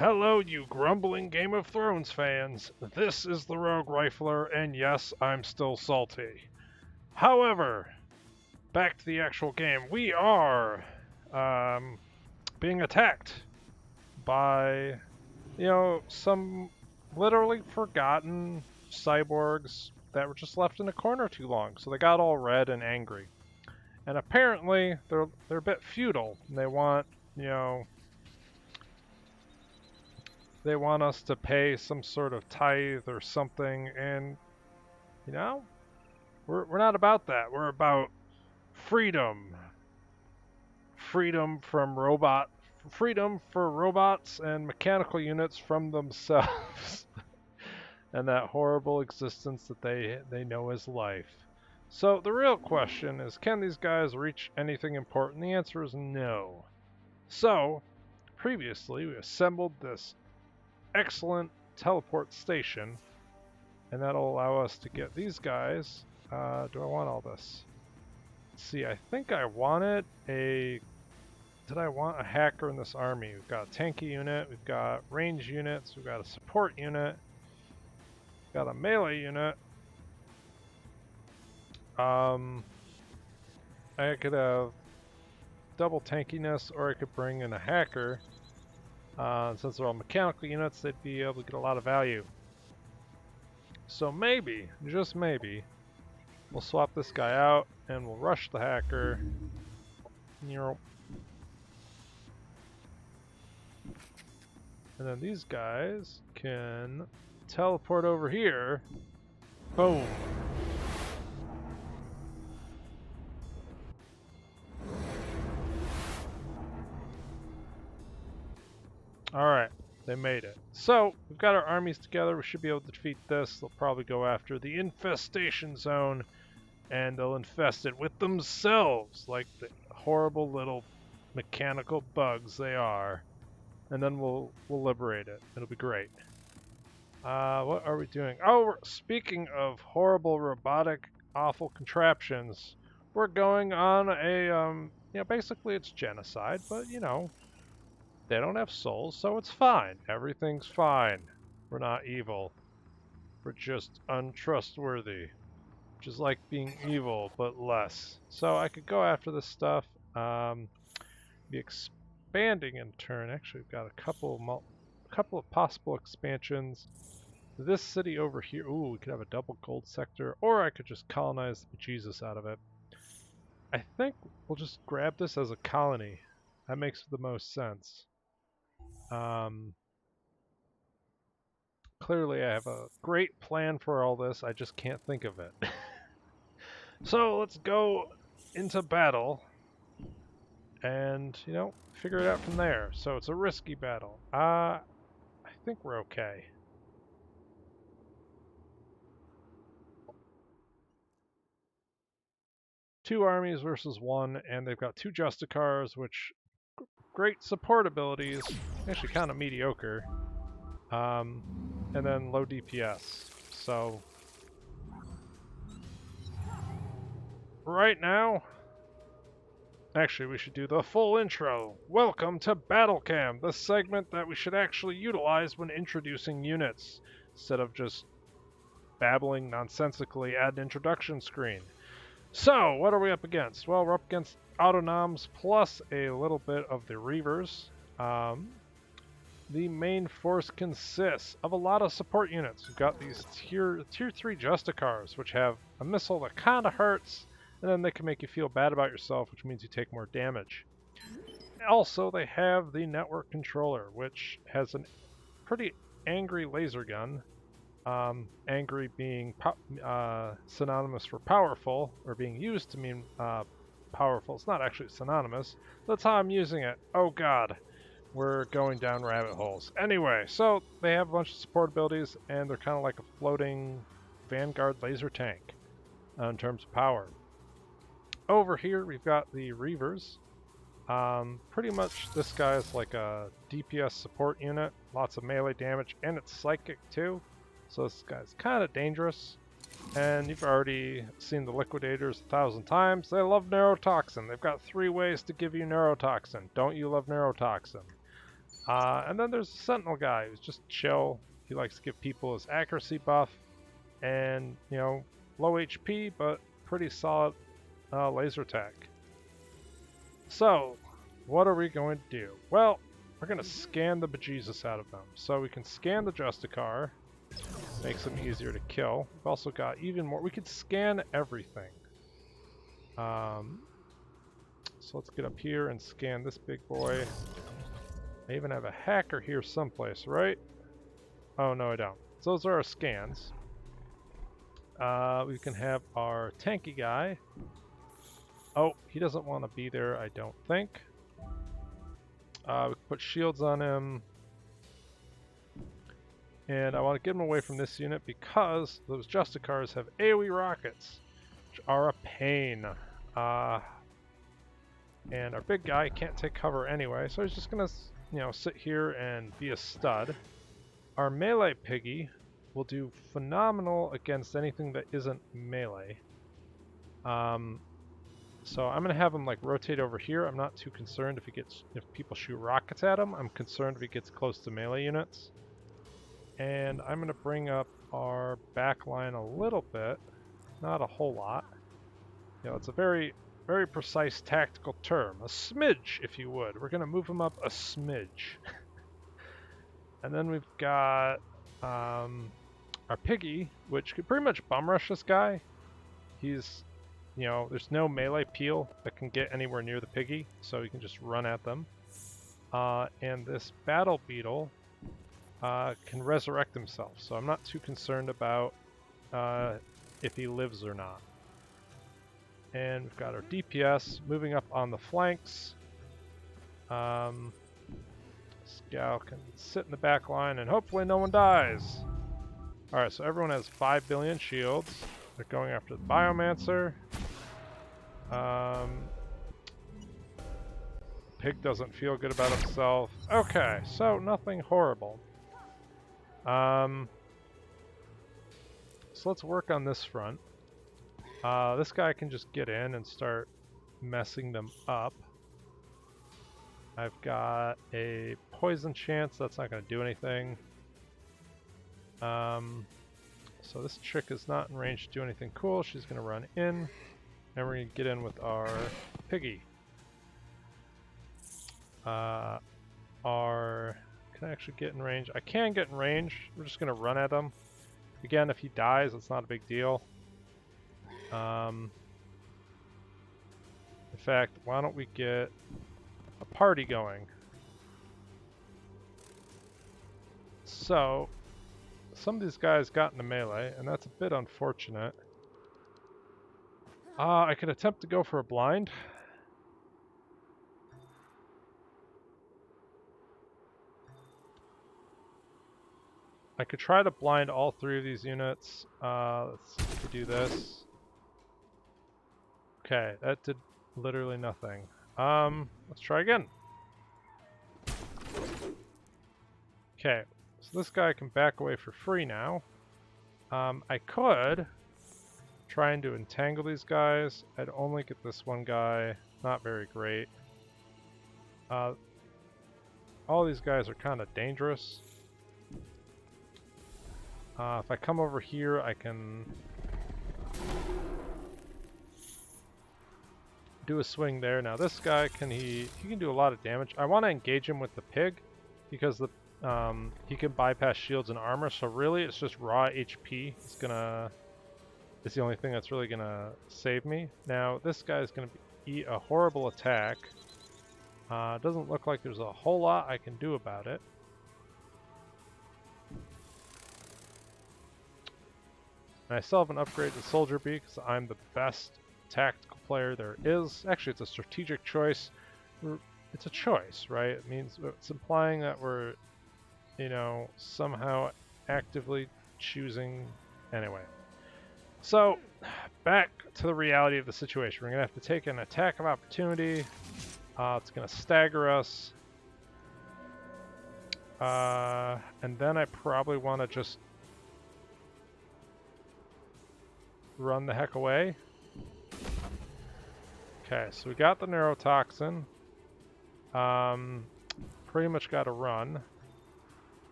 Hello, you grumbling Game of Thrones fans. This is the Roguerifler, and yes, I'm still salty. However, back to the actual game. We are being attacked by, some literally forgotten cyborgs that were just left in a corner too long. So they got all red and angry. And apparently, they're a bit feudal. And they want us to pay some sort of tithe or something, and we're not about that. We're about freedom, freedom for robots and mechanical units from themselves, and that horrible existence that they know as life. So the real question is, can these guys reach anything important? The answer is no. So previously, we assembled this excellent teleport station, and that'll allow us to get these guys. Do I want all this? Let's see, I think I wanted did I want a hacker in this army? We've got a tanky unit, we've got range units, we've got a support unit, we've got a melee unit. I could have double tankiness, or I could bring in a hacker. Since they're all mechanical units, they'd be able to get a lot of value. So maybe, just maybe, we'll swap this guy out and we'll rush the hacker. And then these guys can teleport over here. Boom. Alright, they made it. So, we've got our armies together. We should be able to defeat this. They'll probably go after the infestation zone, and they'll infest it with themselves, like the horrible little mechanical bugs they are. And then we'll liberate it. It'll be great. What are we doing? Oh, speaking of horrible, robotic, awful contraptions, we're going on a, basically it's genocide, but, they don't have souls, so it's fine. Everything's fine. We're not evil. We're just untrustworthy. Which is like being evil, but less. So I could go after this stuff. Be expanding in turn. Actually, we've got a couple of possible expansions. This city over here. Ooh, we could have a double gold sector, or I could just colonize the bejesus out of it. I think we'll just grab this as a colony. That makes the most sense. Clearly, I have a great plan for all this. I just can't think of it. So let's go into battle and, figure it out from there. So it's a risky battle. I think we're okay. Two armies versus one, and they've got two Justicars, which great support abilities, actually kind of mediocre, and then low DPS. So right now, actually we should do the full intro. Welcome to Battle Cam, the segment that we should actually utilize when introducing units, instead of just babbling nonsensically at an introduction screen. So, what are we up against? Well, we're up against Autonoms plus a little bit of the Reavers. The main force consists of a lot of support units. We've got these tier 3 Justicars, which have a missile that kind of hurts, and then they can make you feel bad about yourself, which means you take more damage. Also, they have the network controller, which has a pretty angry laser gun. Angry being synonymous for powerful, or being used to mean powerful. It's not actually synonymous. That's how I'm using it. Oh god, we're going down rabbit holes. Anyway, so they have a bunch of support abilities, and they're kind of like a floating Vanguard laser tank in terms of power. Over here, we've got the Reavers. Pretty much this guy is like a DPS support unit, lots of melee damage, and it's psychic too. So this guy's kind of dangerous, and you've already seen the Liquidators 1,000 times. They love neurotoxin. They've got 3 ways to give you neurotoxin. Don't you love neurotoxin? And then there's a Sentinel guy who's just chill. He likes to give people his accuracy buff and, you know, low HP, but pretty solid laser attack. So, what are we going to do? Well, we're going to scan the bejesus out of them. So we can scan the Justicar, makes them easier to kill. We've also got even more. We could scan everything. So let's get up here and scan this big boy. I even have a hacker here someplace, right? Oh, no, I don't. So those are our scans. We can have our tanky guy. Oh, he doesn't want to be there, I don't think. We can put shields on him. And I want to get him away from this unit because those Justicars have AoE rockets, which are a pain. And our big guy can't take cover anyway, so he's just going to, you know, sit here and be a stud. Our melee piggy will do phenomenal against anything that isn't melee. So I'm going to have him like rotate over here. I'm not too concerned if people shoot rockets at him. I'm concerned if he gets close to melee units. And I'm going to bring up our back line a little bit, not a whole lot. You know, it's a very, very precise tactical term. A smidge, if you would. We're going to move him up a smidge. And then we've got our piggy, which could pretty much bum rush this guy. He's, you know, there's no melee peel that can get anywhere near the piggy, so you can just run at them. And this battle beetle can resurrect himself, so I'm not too concerned about if he lives or not. And we've got our DPS moving up on the flanks. Scout can sit in the back line and hopefully no one dies. Alright, so everyone has 5 billion shields. They're going after the Biomancer. Pig doesn't feel good about himself. Okay, so nothing horrible. So let's work on this front. This guy can just get in and start messing them up. I've got a poison chance, that's not going to do anything. So this chick is not in range to do anything cool. She's going to run in, and we're going to get in with our piggy. Can I actually get in range? I can get in range. We're just going to run at him. Again, if he dies, it's not a big deal. In fact, why don't we get a party going? So, some of these guys got into melee, and that's a bit unfortunate. I could attempt to go for a blind. I could try to blind all 3 of these units. Let's see if we do this. Okay, that did literally nothing. Let's try again. Okay, so this guy can back away for free now. I could trying to entangle these guys. I'd only get this one guy. Not very great. All these guys are kind of dangerous. If I come over here, I can do a swing there. Now this guy, he can do a lot of damage. I want to engage him with the pig because the he can bypass shields and armor. So really, it's just raw HP. It's the only thing that's really gonna save me. Now this guy is gonna eat a horrible attack. Doesn't look like there's a whole lot I can do about it. And I still haven't upgraded the Soldier Bee because I'm the best tactical player there is. Actually, it's a strategic choice. It's a choice, right? It means it's implying that we're, you know, somehow actively choosing. Anyway. So, back to the reality of the situation. We're going to have to take an attack of opportunity. It's going to stagger us. And then I probably want to just run the heck away. Okay, so we got the neurotoxin. pretty much got to run.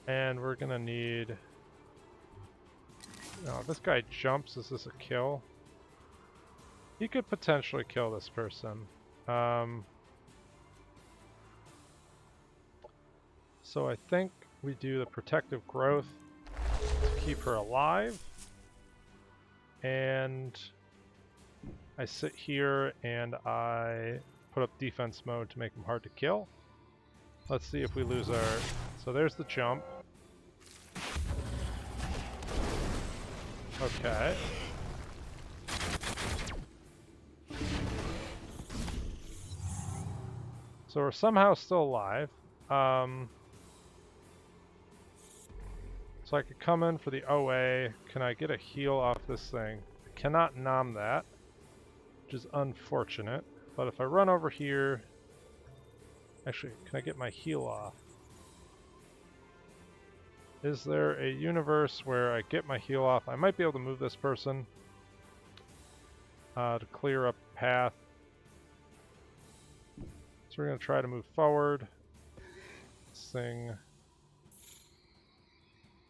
And we're gonna need... Oh, this guy jumps. Is this a kill? He could potentially kill this person. So I think we do the protective growth to keep her alive. And I sit here and I put up defense mode to make him hard to kill. Let's see if we lose our... So there's the jump. Okay. So we're somehow still alive. So I could come in for the OA. Can I get a heal off this thing? I cannot nom that, which is unfortunate. But if I run over here... Actually, can I get my heal off? Is there a universe where I get my heal off? I might be able to move this person to clear up a path. So we're going to try to move forward. This thing...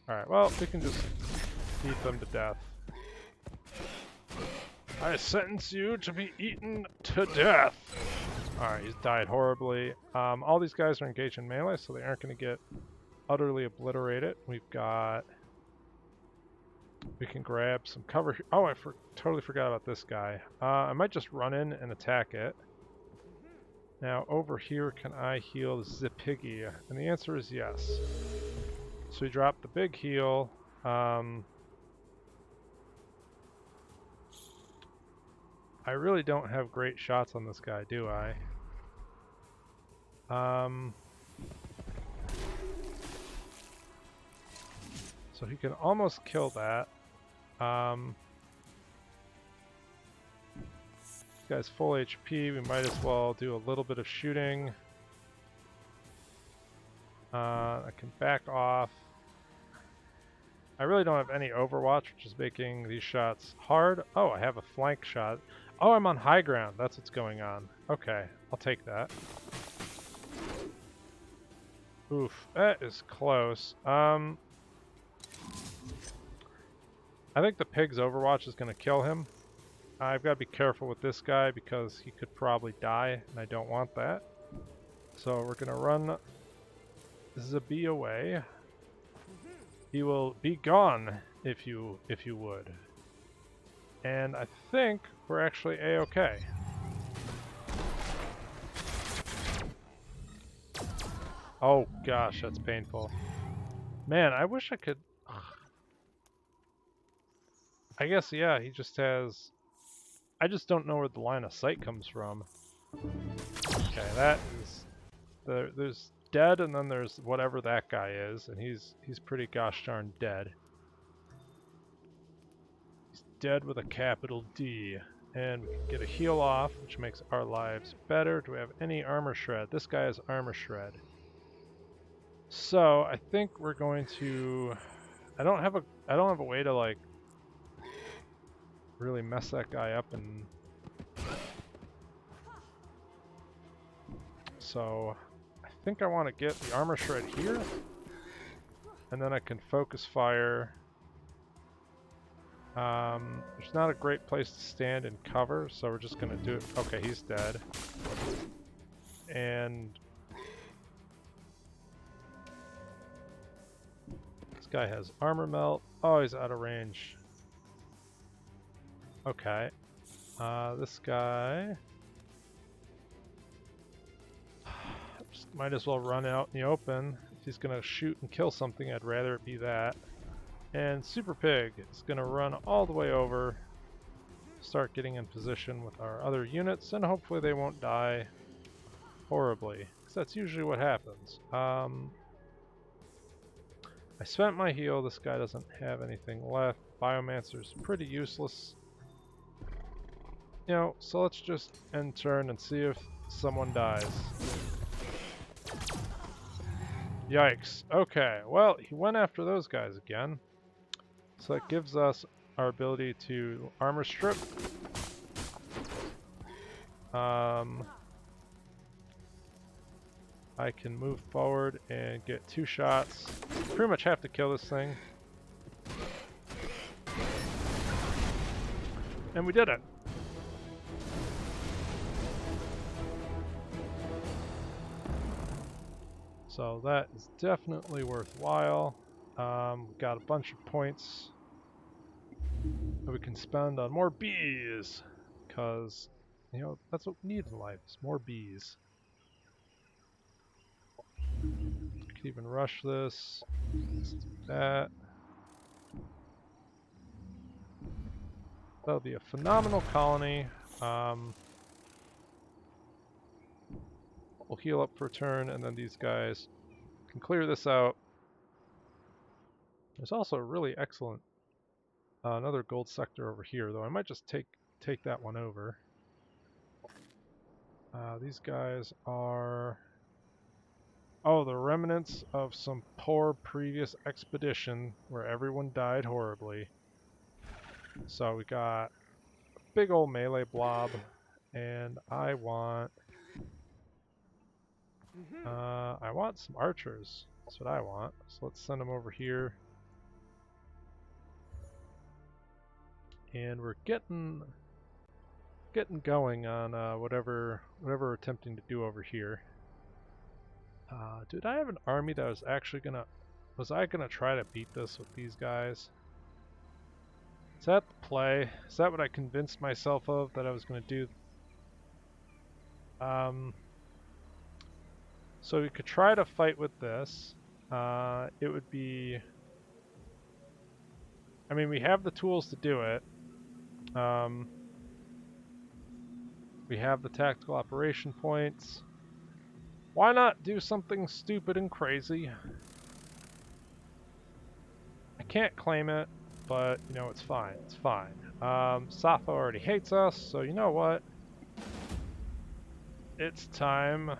Alright, well, we can just beat them to death. I sentence you to be eaten to death! Alright, he's died horribly. All these guys are engaged in melee, so they aren't going to get utterly obliterated. We've got... We can grab some cover here. Oh, I totally forgot about this guy. I might just run in and attack it. Now, over here, can I heal the piggy? And the answer is yes. So we drop the big heal. I really don't have great shots on this guy, do I? So he can almost kill that. This guy's full HP. We might as well do a little bit of shooting. I can back off. I really don't have any overwatch, which is making these shots hard. Oh, I have a flank shot. Oh, I'm on high ground. That's what's going on. Okay, I'll take that. Oof, that is close. I think the pig's overwatch is going to kill him. I've got to be careful with this guy because he could probably die, and I don't want that. So we're going to run Zabi away. He will be gone if you would. And I think we're actually A-okay. Oh gosh, that's painful. Man, I wish I could... I guess, yeah, he just has... I just don't know where the line of sight comes from. Okay, that is... There's dead, and then there's whatever that guy is, and he's pretty gosh darn dead. He's dead with a capital D. And we can get a heal off, which makes our lives better. Do we have any armor shred? This guy has armor shred. So I think we're going to... I don't have a way to like really mess that guy up, and so I think I want to get the armor shred here, and then I can focus fire. There's not a great place to stand and cover, so we're just gonna do it. Okay, he's dead. And this guy has armor melt. Oh, he's out of range. Okay. This guy... Just might as well run out in the open. If he's gonna shoot and kill something, I'd rather it be that. And Super Pig is gonna run all the way over, start getting in position with our other units, and hopefully they won't die horribly, because that's usually what happens. I spent my heal. This guy doesn't have anything left. Biomancer's pretty useless. You know, so let's just end turn and see if someone dies. Yikes. Okay, well, he went after those guys again. So that gives us our ability to armor strip. I can move forward and get 2 shots. Pretty much have to kill this thing. And we did it! So that is definitely worthwhile. We've got a bunch of points that we can spend on more bees, because, you know, that's what we need in life, is more bees. Could even rush this. Let's do that. That'll be a phenomenal colony. We'll heal up for a turn, and then these guys can clear this out. There's also a really excellent another gold sector over here, though I might just take that one over. These guys are... oh, the remnants of some poor previous expedition where everyone died horribly. So we got a big old melee blob, and I want some archers. That's what I want. So let's send them over here. And we're getting going on whatever we're attempting to do over here. Did I have an army that was actually gonna... was I gonna try to beat this with these guys? Is that the play? Is that what I convinced myself of that I was gonna do? So we could try to fight with this. It would be... I mean, we have the tools to do it. We have the tactical operation points. Why not do something stupid and crazy? I can't claim it, but, you know, it's fine. It's fine. Safa already hates us, so you know what? It's time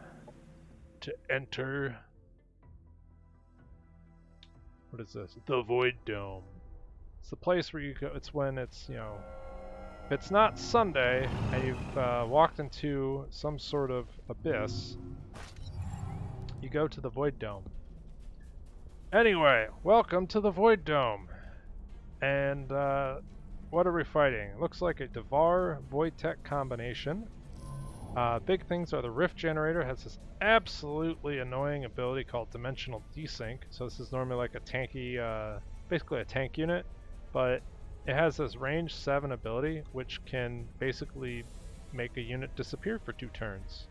to enter... what is this? The Void Dome. It's the place where you go... it's when it's, you know... if it's not Sunday, and you've walked into some sort of abyss, you go to the Void Dome. Anyway, welcome to the Void Dome. And what are we fighting? It looks like a Devar Void Tech combination. Big things are the Rift Generator has this absolutely annoying ability called Dimensional Desync. So this is normally like a tanky, basically a tank unit, but it has this range 7 ability, which can basically make a unit disappear for 2 turns,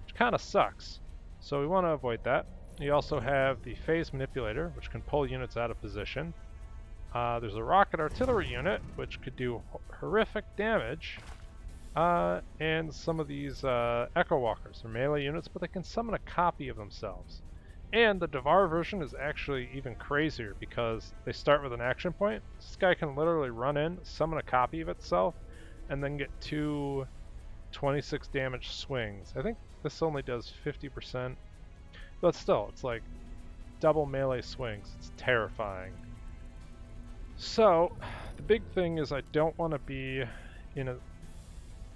which kind of sucks. So we want to avoid that. You also have the Phase Manipulator, which can pull units out of position. There's a Rocket Artillery unit, which could do horrific damage. And some of these Echo Walkers are melee units, but they can summon a copy of themselves. And the Devar version is actually even crazier because they start with an action point. This guy can literally run in, summon a copy of itself, and then get 2 26 damage swings. I think this only does 50%, but still, it's like double melee swings. It's terrifying. So, the big thing is I don't want to be in a...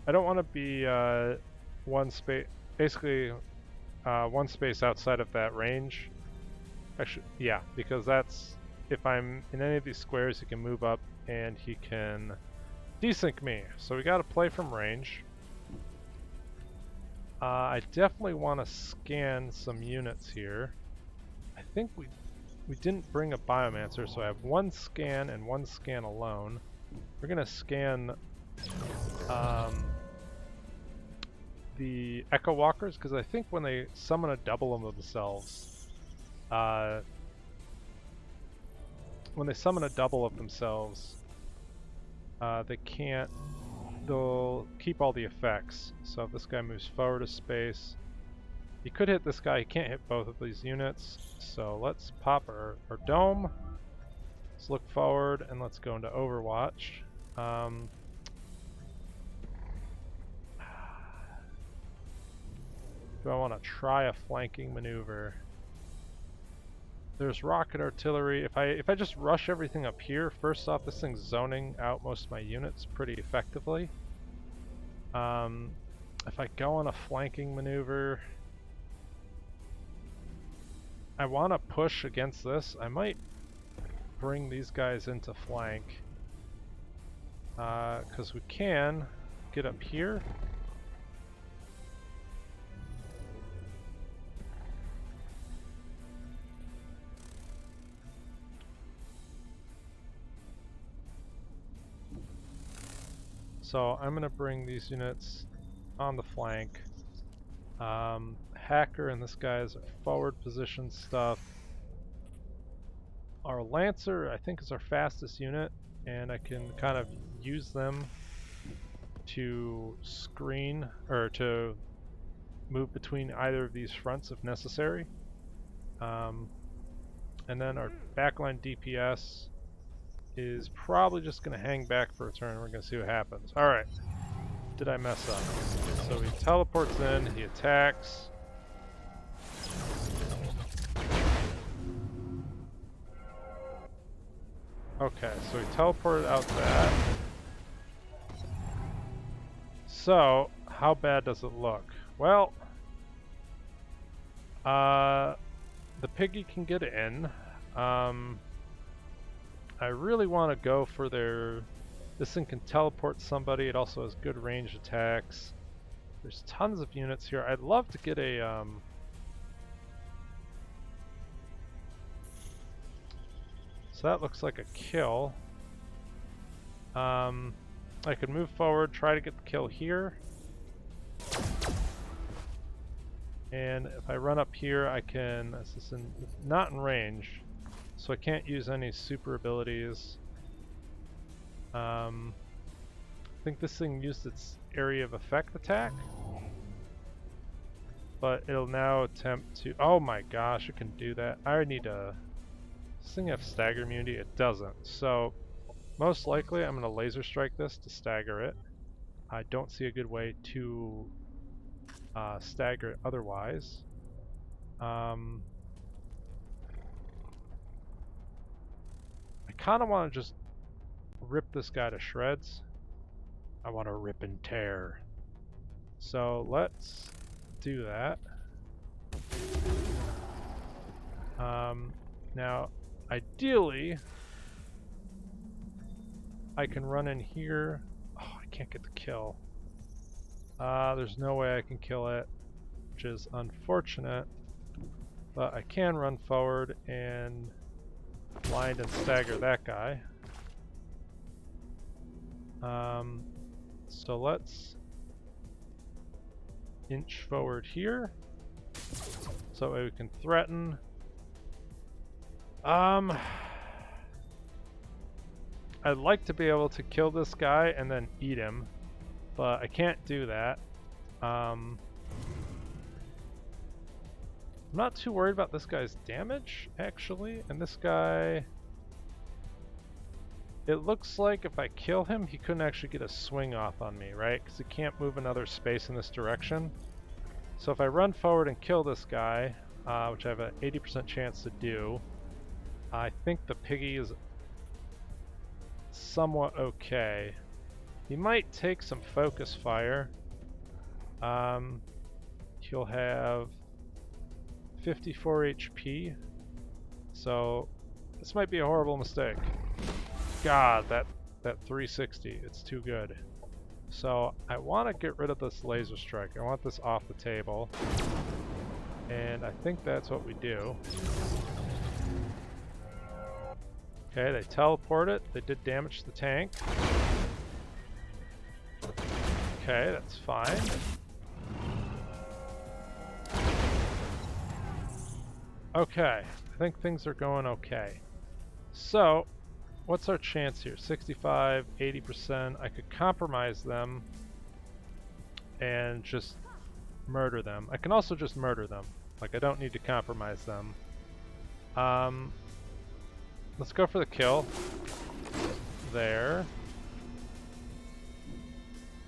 I don't want to be one space, basically one space outside of that range. Actually, yeah, because that's, if I'm in any of these squares, he can move up and he can desync me. So we got to play from range. I definitely want to scan some units here. I think we didn't bring a Biomancer, so I have 1 scan and 1 scan alone. We're gonna scan the Echo Walkers, because I think when they summon a double of themselves, they can't, they'll keep all the effects. So if this guy moves forward a space, he could hit this guy, he can't hit both of these units. So let's pop our dome, let's look forward, and let's go into Overwatch. Do I want to try a flanking maneuver? There's rocket artillery. If I just rush everything up here, first off, this thing's zoning out most of my units pretty effectively. If I go on a flanking maneuver, I want to push against this. I might bring these guys into flank. Because we can get up here. So I'm going to bring these units on the flank. Hacker and this guy's forward position stuff. Our Lancer, I think, is our fastest unit, and I can kind of use them to screen or to move between either of these fronts if necessary. And then our backline DPS is probably just going to hang back for a turn. We're going to see what happens. Alright. Did I mess up? So he teleports in, he attacks. Okay, so he teleported out that. So, how bad does it look? Well, the piggy can get in. I really want to go for their... This thing can teleport somebody. It also has good range attacks. There's tons of units here. I'd love to get a... So that looks like a kill. I could move forward, try to get the kill here. And if I run up here, I can... This is not in range, so I can't use any super abilities. I think this thing used its area of effect attack, but it'll now attempt to... Oh my gosh, it can do that. I need to... Does this thing have stagger immunity? It doesn't. So, most likely I'm going to laser strike this to stagger it. I don't see a good way to stagger it otherwise. I kind of want to just rip this guy to shreds. I want to rip and tear. So let's do that. Now, ideally, I can run in here. Oh, I can't get the kill. There's no way I can kill it, which is unfortunate. But I can run forward and blind and stagger that guy. So let's inch forward here, so that way we can threaten. I'd like to be able to kill this guy and then eat him, but I can't do that. I'm not too worried about this guy's damage, actually, and this guy... It looks like if I kill him, he couldn't actually get a swing off on me, right? Because he can't move another space in this direction. So if I run forward and kill this guy, which I have an 80% chance to do, I think the piggy is somewhat okay. He might take some focus fire. He'll have 54 HP, so this might be a horrible mistake. God, that 360, it's too good. So I want to get rid of this laser strike. I want this off the table, and I think that's what we do. Okay, they teleport it. They did damage to the tank. Okay, that's fine. Okay, I think things are going okay. So, what's our chance here? 65, 80%. I could compromise them and just murder them. I can also just murder them. Like, I don't need to compromise them. Let's go for the kill. There.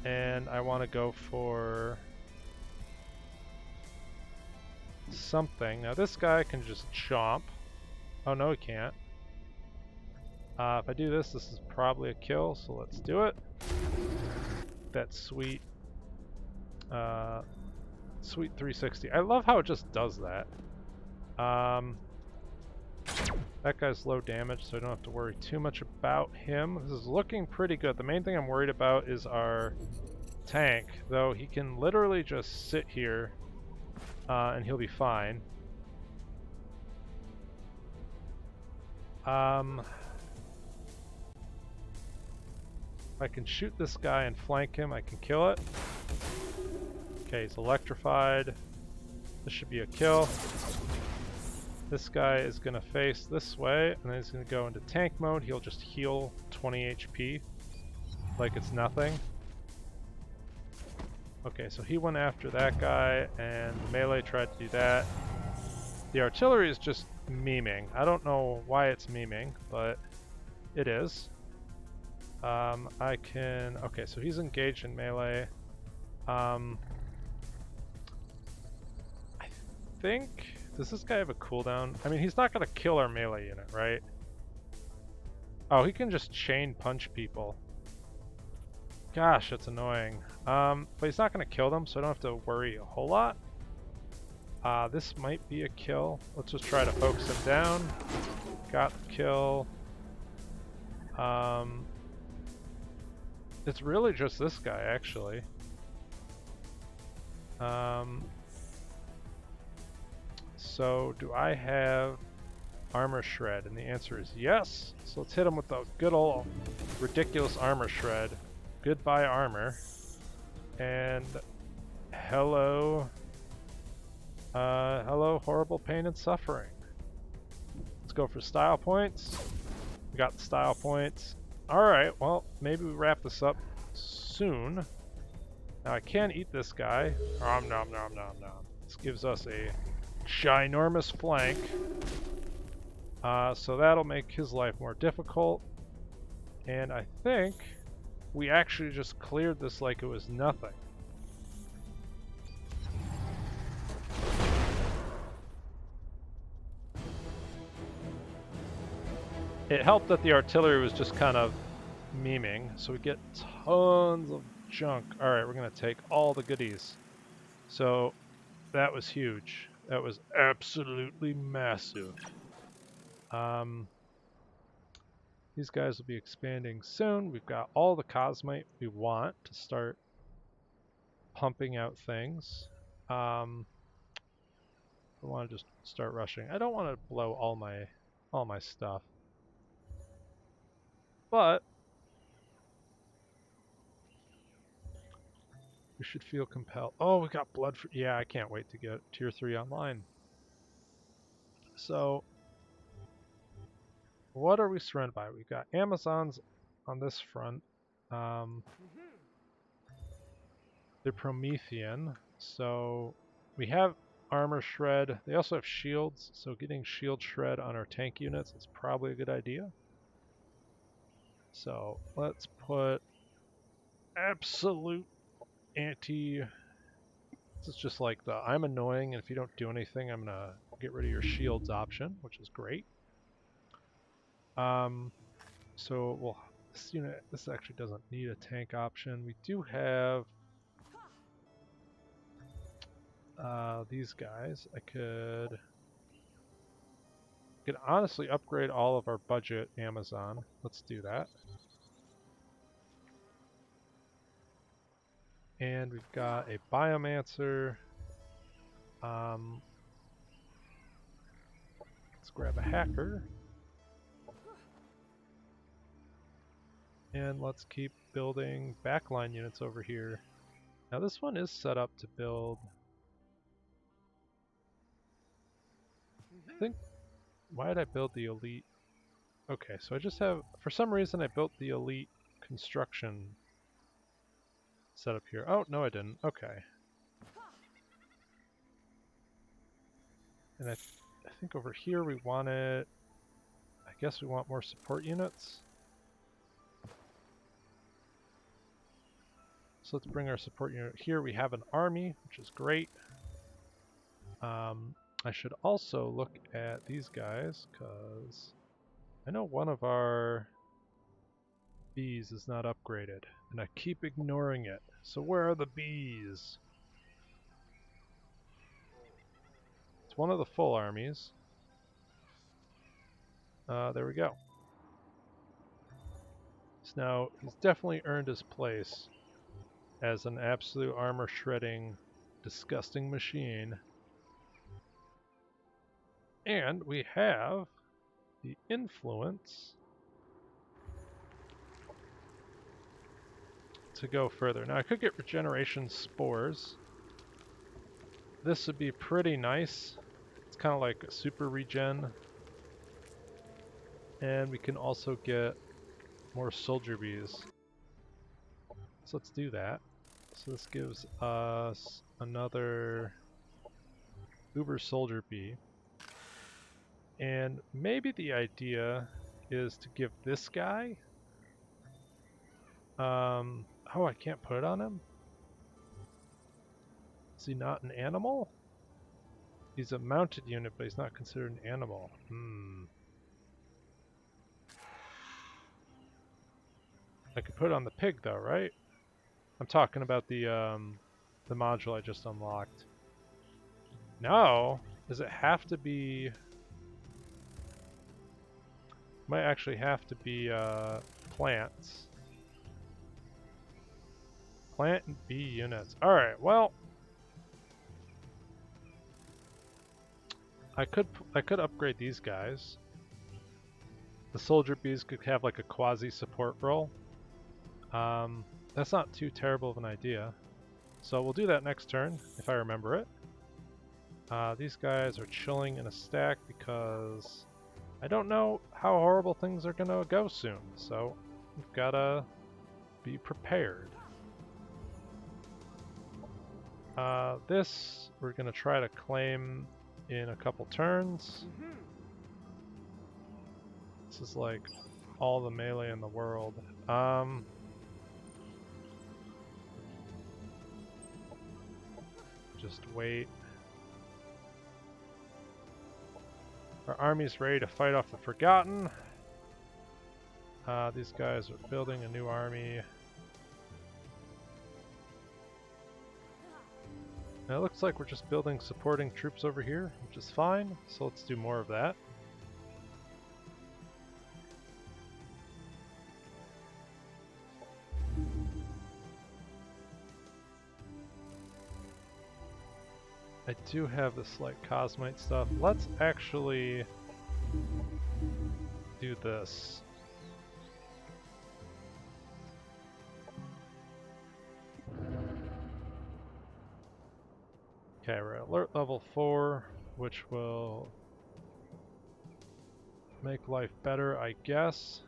And I want to go for something. Now this guy can just chomp. Oh no, he can't. If I do this, this is probably a kill, so let's do it. That sweet, sweet 360. I love how it just does that. That guy's low damage, so I don't have to worry too much about him. This is looking pretty good. The main thing I'm worried about is our tank, though he can literally just sit here and he'll be fine. If I can shoot this guy and flank him, I can kill it. Okay, he's electrified. This should be a kill. This guy is going to face this way, and then he's going to go into tank mode. He'll just heal 20 HP like it's nothing. Okay, so he went after that guy, and the melee tried to do that. The artillery is just memeing. I don't know why it's memeing, but it is. I can... Okay, so he's engaged in melee. I think... Does this guy have a cooldown? I mean, he's not going to kill our melee unit, right? Oh, he can just chain punch people. Gosh, that's annoying. But he's not going to kill them, so I don't have to worry a whole lot. This might be a kill. Let's just try to focus him down. Got the kill. It's really just this guy, actually. So, do I have armor shred? And the answer is yes. So let's hit him with the good old ridiculous armor shred. Goodbye armor. And hello. Hello horrible pain and suffering. Let's go for style points. We got the style points. Alright, well, maybe we wrap this up soon. Now I can eat this guy. Nom nom nom nom nom. This gives us a ginormous flank. So that'll make his life more difficult. And I think we actually just cleared this like it was nothing. It helped that the artillery was just kind of memeing, so we get tons of junk. Alright, we're going to take all the goodies. So that was huge. That was absolutely massive. These guys will be expanding soon. We've got all the cosmite we want to start pumping out things. I want to just start rushing. I don't want to blow all my stuff. But we should feel compelled. Oh, we got blood for... Yeah, I can't wait to get Tier 3 online. So, what are we surrounded by? We've got Amazons on this front. They're Promethean, so we have armor shred. They also have shields, so getting shield shred on our tank units is probably a good idea. So let's put absolute anti... This is just like the I'm annoying, and if you don't do anything, I'm gonna get rid of your shields option, which is great. So well, this unit, this actually doesn't need a tank option. We do have these guys. I could honestly upgrade all of our budget Amazon. Let's do that. And we've got a Biomancer. Let's grab a Hacker. And let's keep building backline units over here. Now this one is set up to build... I think... Why did I build the elite? Okay, so I just have... For some reason I built the elite construction set up here. Oh, no I didn't. Okay. And I think over here we wanted... I guess we want more support units. So let's bring our support unit here. We have an army, which is great. I should also look at these guys, because I know one of our bees is not upgraded, and I keep ignoring it. So where are the bees? Let's one of the full armies. There we go. So now he's definitely earned his place as an absolute armor-shredding, disgusting machine. And we have the influence to go further. Now I could get regeneration spores. This would be pretty nice. It's kind of like a super regen. And we can also get more soldier bees. So let's do that. So this gives us another uber soldier bee. And maybe the idea is to give this guy... oh, I can't put it on him? Is he not an animal? He's a mounted unit, but he's not considered an animal. I could put it on the pig though, right? I'm talking about the module I just unlocked. No! Does it have to be... Might actually have to be plants. Plant and bee units. Alright, well... I could upgrade these guys. The soldier bees could have like a quasi-support role. That's not too terrible of an idea. So we'll do that next turn, if I remember it. These guys are chilling in a stack because I don't know how horrible things are going to go soon, so we've got to be prepared. This we're going to try to claim in a couple turns. This is like all the melee in the world. Just wait. Our army's ready to fight off the Forgotten. These guys are building a new army. Now it looks like we're just building supporting troops over here, which is fine, so let's do more of that. I do have this like Cosmite stuff. Let's actually do this. Okay, we're at alert level 4, which will make life better, I guess.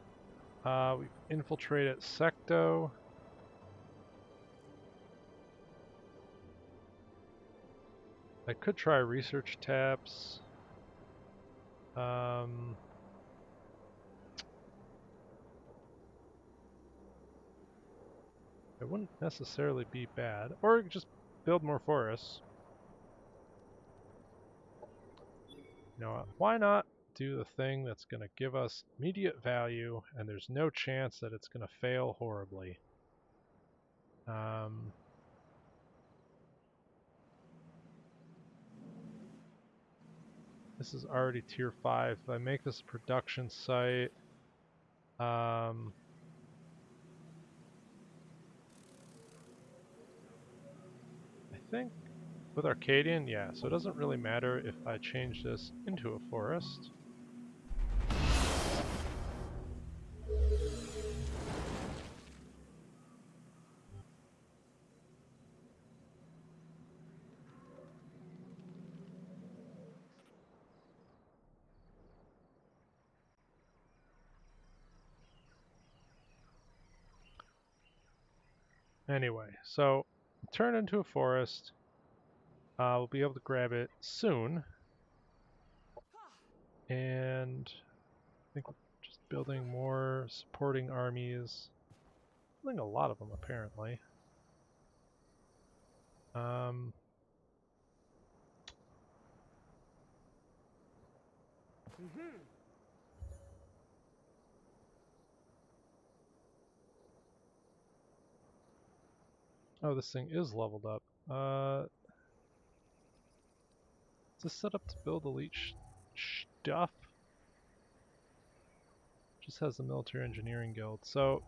We've infiltrated Secto. I could try research tabs. It wouldn't necessarily be bad. Or just build more forests. You know what? Why not do the thing that's going to give us immediate value and there's no chance that it's going to fail horribly? This is already tier 5. If I make this a production site, I think with Arcadian, yeah, so it doesn't really matter if I change this into a forest. Anyway, so turn into a forest. We'll be able to grab it soon. And I think we're just building more supporting armies. Building a lot of them, apparently. Oh, this thing is leveled up. Is this set up to build elite stuff? Just has the military engineering guild. So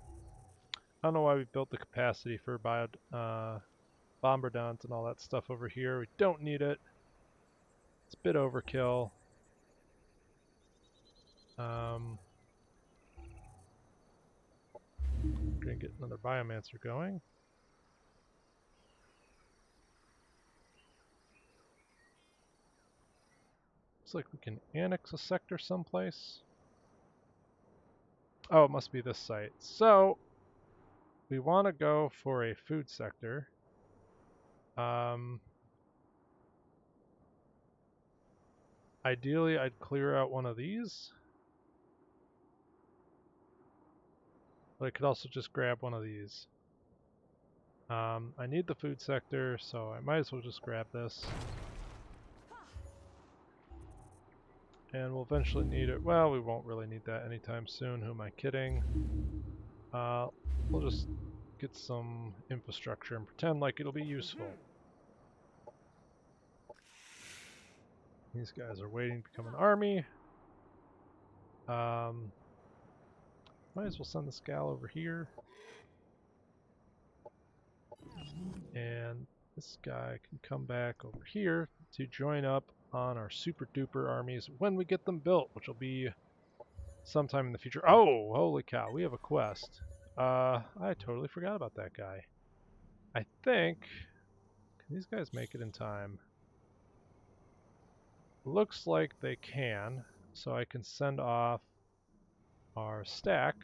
I don't know why we built the capacity for bombardons and all that stuff over here. We don't need it. It's a bit overkill. We're gonna get another biomancer going. Looks like we can annex a sector someplace. Oh, it must be this site. So we want to go for a food sector. Ideally, I'd clear out one of these. But I could also just grab one of these. I need the food sector, so I might as well just grab this. And we'll eventually need it. Well, we won't really need that anytime soon. Who am I kidding? We'll just get some infrastructure and pretend like it'll be useful. These guys are waiting to become an army. Might as well send this gal over here. And this guy can come back over here to join up on our super duper armies when we get them built, which will be sometime in the future. Oh, holy cow, we have a quest. I totally forgot about that guy. I think, can these guys make it in time? Looks like they can, so I can send off our stack.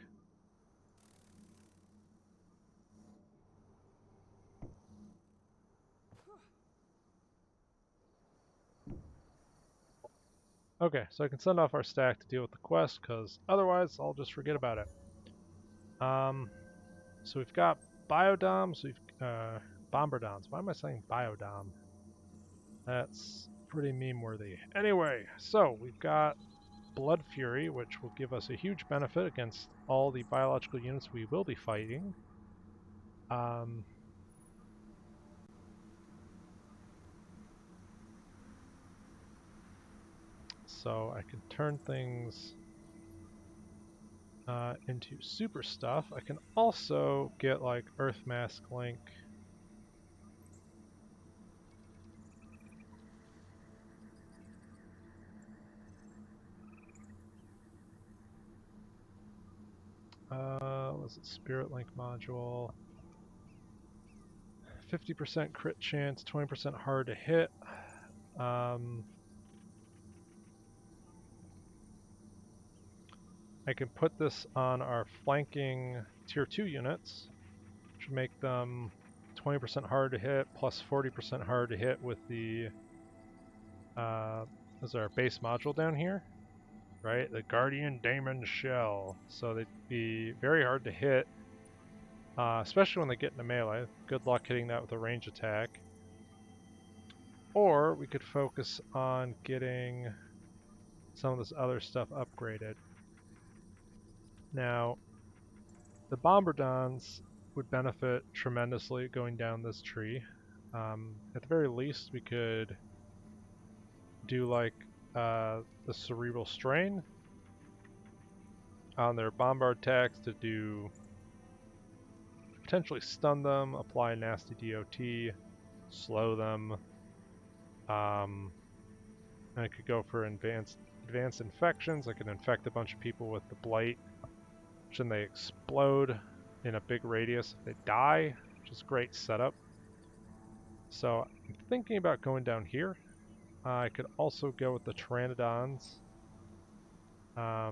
Okay, so I can send off our stack to deal with the quest, because otherwise I'll just forget about it. So we've got biodoms, we've bombardons. Why am I saying biodom? That's pretty meme-worthy. Anyway, so we've got Blood Fury, which will give us a huge benefit against all the biological units we will be fighting. So I can turn things into super stuff. I can also get like Earth Mask Link. Was it Spirit Link module? 50% crit chance, 20% hard to hit. I can put this on our flanking tier 2 units, which would make them 20% hard to hit, plus 40% hard to hit with the is our base module down here, right? The Guardian Daemon Shell. So they'd be very hard to hit, especially when they get into melee. Good luck hitting that with a range attack. Or we could focus on getting some of this other stuff upgraded. Now, the bombardons would benefit tremendously going down this tree. At the very least, we could do like the cerebral strain on their bombard attacks to do potentially stun them, apply nasty DOT, slow them. I could go for advanced infections. I could infect a bunch of people with the blight, which then they explode in a big radius if they die, which is a great setup. So I'm thinking about going down here. I could also go with the Pteranodons. I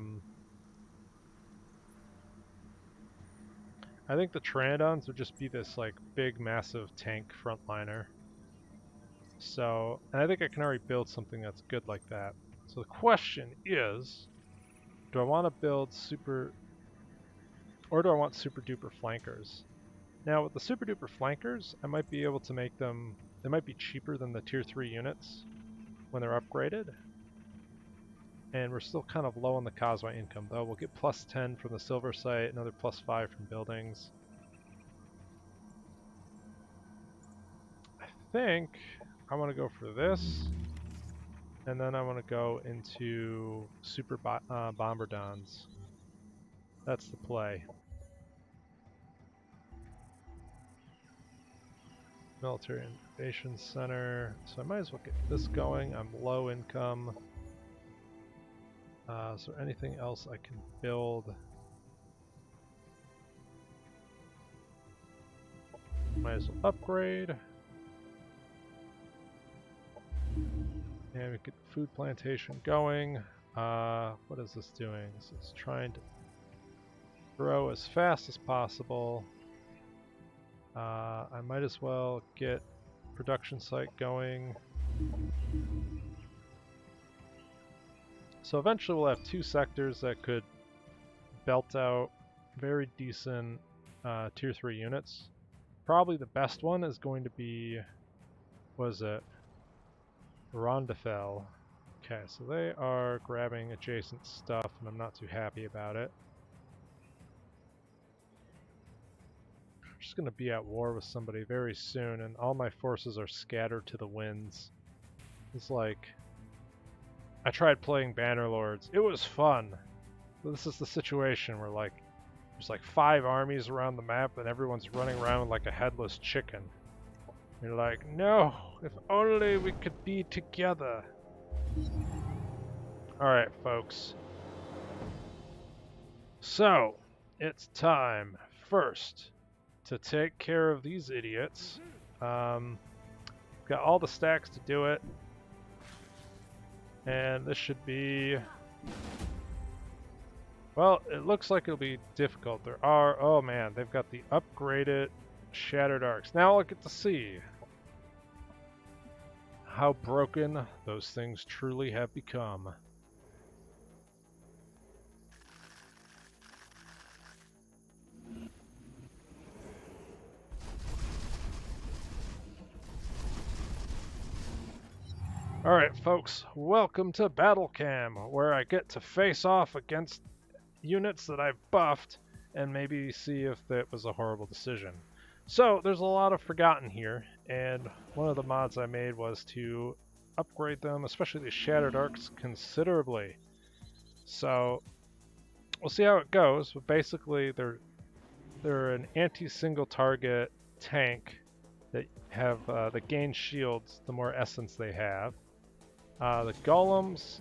think the Pteranodons would just be this like big massive tank frontliner. So, and I think I can already build something that's good like that. So the question is, do I want to build super, or do I want super duper flankers? Now with the super duper flankers, I might be able to make them, they might be cheaper than the tier 3 units when they're upgraded. And we're still kind of low on the Cosmo income though. We'll get plus 10 from the silver site, another plus 5 from buildings. I think I want to go for this. and then I want to go into super bombardons. That's the play. Military Innovation Center. So I might as well get this going. I'm low income. Is there anything else I can build? Might as well upgrade. And we get the food plantation going. What is this doing? This is trying to grow as fast as possible. I might as well get production site going. So eventually we'll have 2 sectors that could belt out very decent tier 3 units. Probably the best one is going to be, what is it? Rondafel. Okay, so they are grabbing adjacent stuff and I'm not too happy about it. I'm just going to be at war with somebody very soon and all my forces are scattered to the winds. It's like, I tried playing Bannerlords. It was fun. But this is the situation where like, there's like 5 armies around the map and everyone's running around like a headless chicken. You're like, no, if only we could be together. Alright, folks. So, it's time first to take care of these idiots. Got all the stacks to do it. And this should be... Well, it looks like it'll be difficult. There are... Oh man, they've got the upgraded Shattered Arcs. Now I'll get to see how broken those things truly have become. Alright folks, welcome to Battle Cam, where I get to face off against units that I've buffed and maybe see if that was a horrible decision. So there's a lot of Forgotten here, and one of the mods I made was to upgrade them, especially the Shattered Arcs, considerably. So we'll see how it goes, but basically they're an anti-single target tank that have that gain shields the more essence they have. The golems,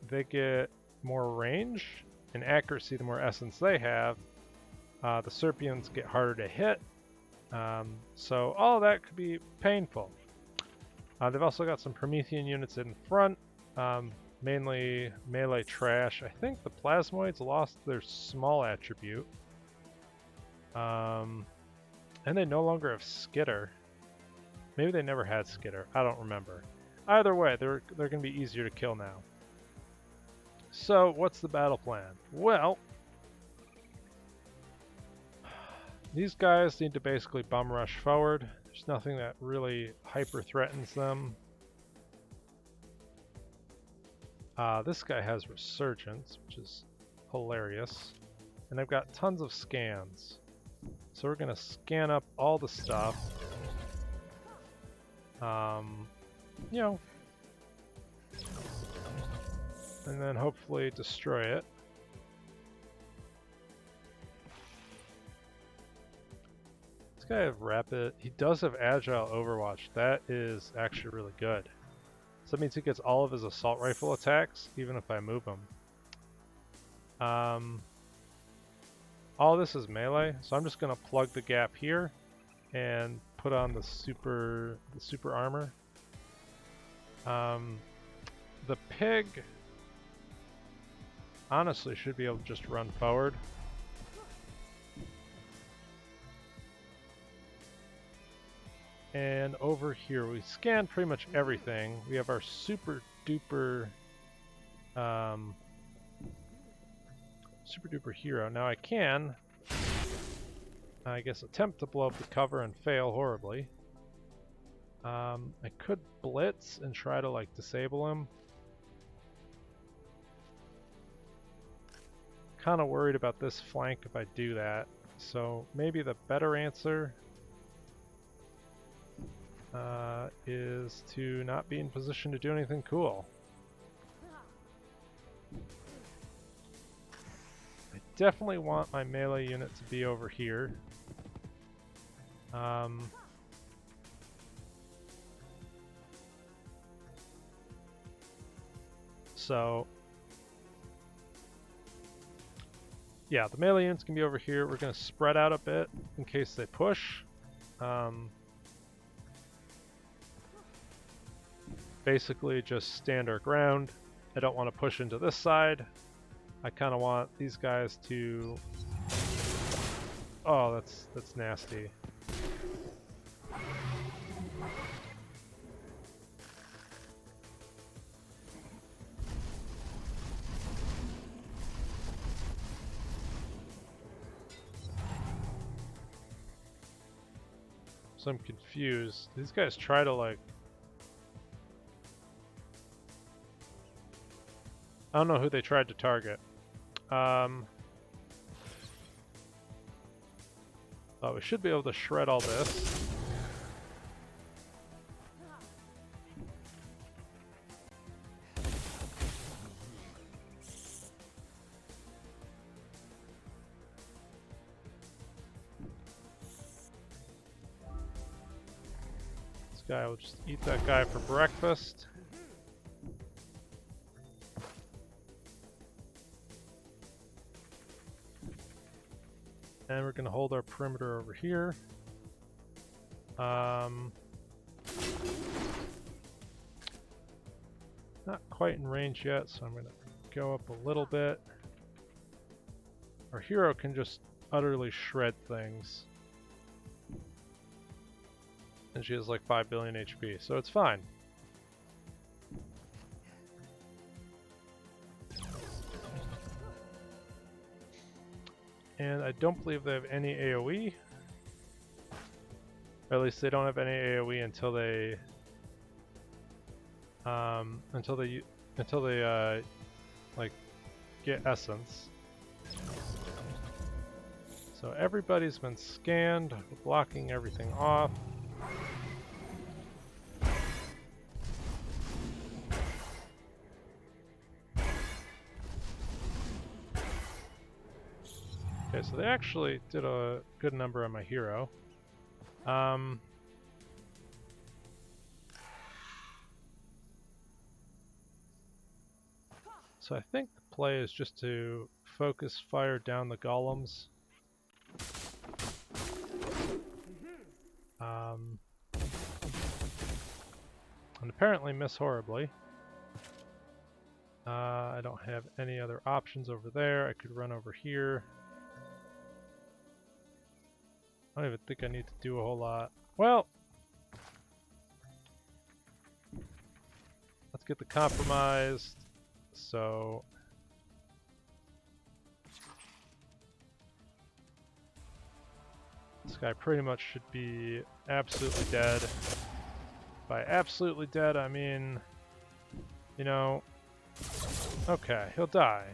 they get more range and accuracy the more essence they have. The Serpians get harder to hit, so all that could be painful. They've also got some Promethean units in front, mainly melee trash. I think the Plasmoids lost their small attribute, and they no longer have Skitter. Maybe they never had Skitter, I don't remember. Either way, they're going to be easier to kill now. So, what's the battle plan? Well, these guys need to basically bum rush forward. There's nothing that really hyper threatens them. This guy has Resurgence, which is hilarious. And I've got tons of scans. So we're going to scan up all the stuff. You know, and then hopefully destroy it. This guy have rapid, he does have agile overwatch. That is actually really good. So that means he gets all of his assault rifle attacks, even if I move him. All this is melee, so I'm just gonna plug the gap here and put on the super armor. The pig honestly should be able to just run forward. And over here we scanned pretty much everything. We have our super duper hero. Now I can, I guess, attempt to blow up the cover and fail horribly. I could blitz and try to like disable him. Kind of worried about this flank if I do that. So maybe the better answer, is to not be in position to do anything cool. I definitely want my melee unit to be over here. So, yeah, the melee units can be over here. We're going to spread out a bit in case they push. Basically, just stand our ground. I don't want to push into this side. I kind of want these guys to... Oh, that's nasty. So I'm confused. These guys try to like... I don't know who they tried to target. Oh, we should be able to shred all this. This guy will just eat that guy for breakfast. And we're going to hold our perimeter over here. Not quite in range yet, so I'm going to go up a little bit. Our hero can just utterly shred things. And she has like 5 billion HP, so it's fine. And I don't believe they have any AoE. Or at least they don't have any AoE until they like get essence. So everybody's been scanned, blocking everything off. Okay, so they actually did a good number on my hero. So I think the play is just to focus fire down the golems. And apparently miss horribly. I don't have any other options over there. I could run over here. I don't even think I need to do a whole lot. Well, let's get the compromised. So this guy pretty much should be absolutely dead. By absolutely dead, I mean, you know, okay, he'll die.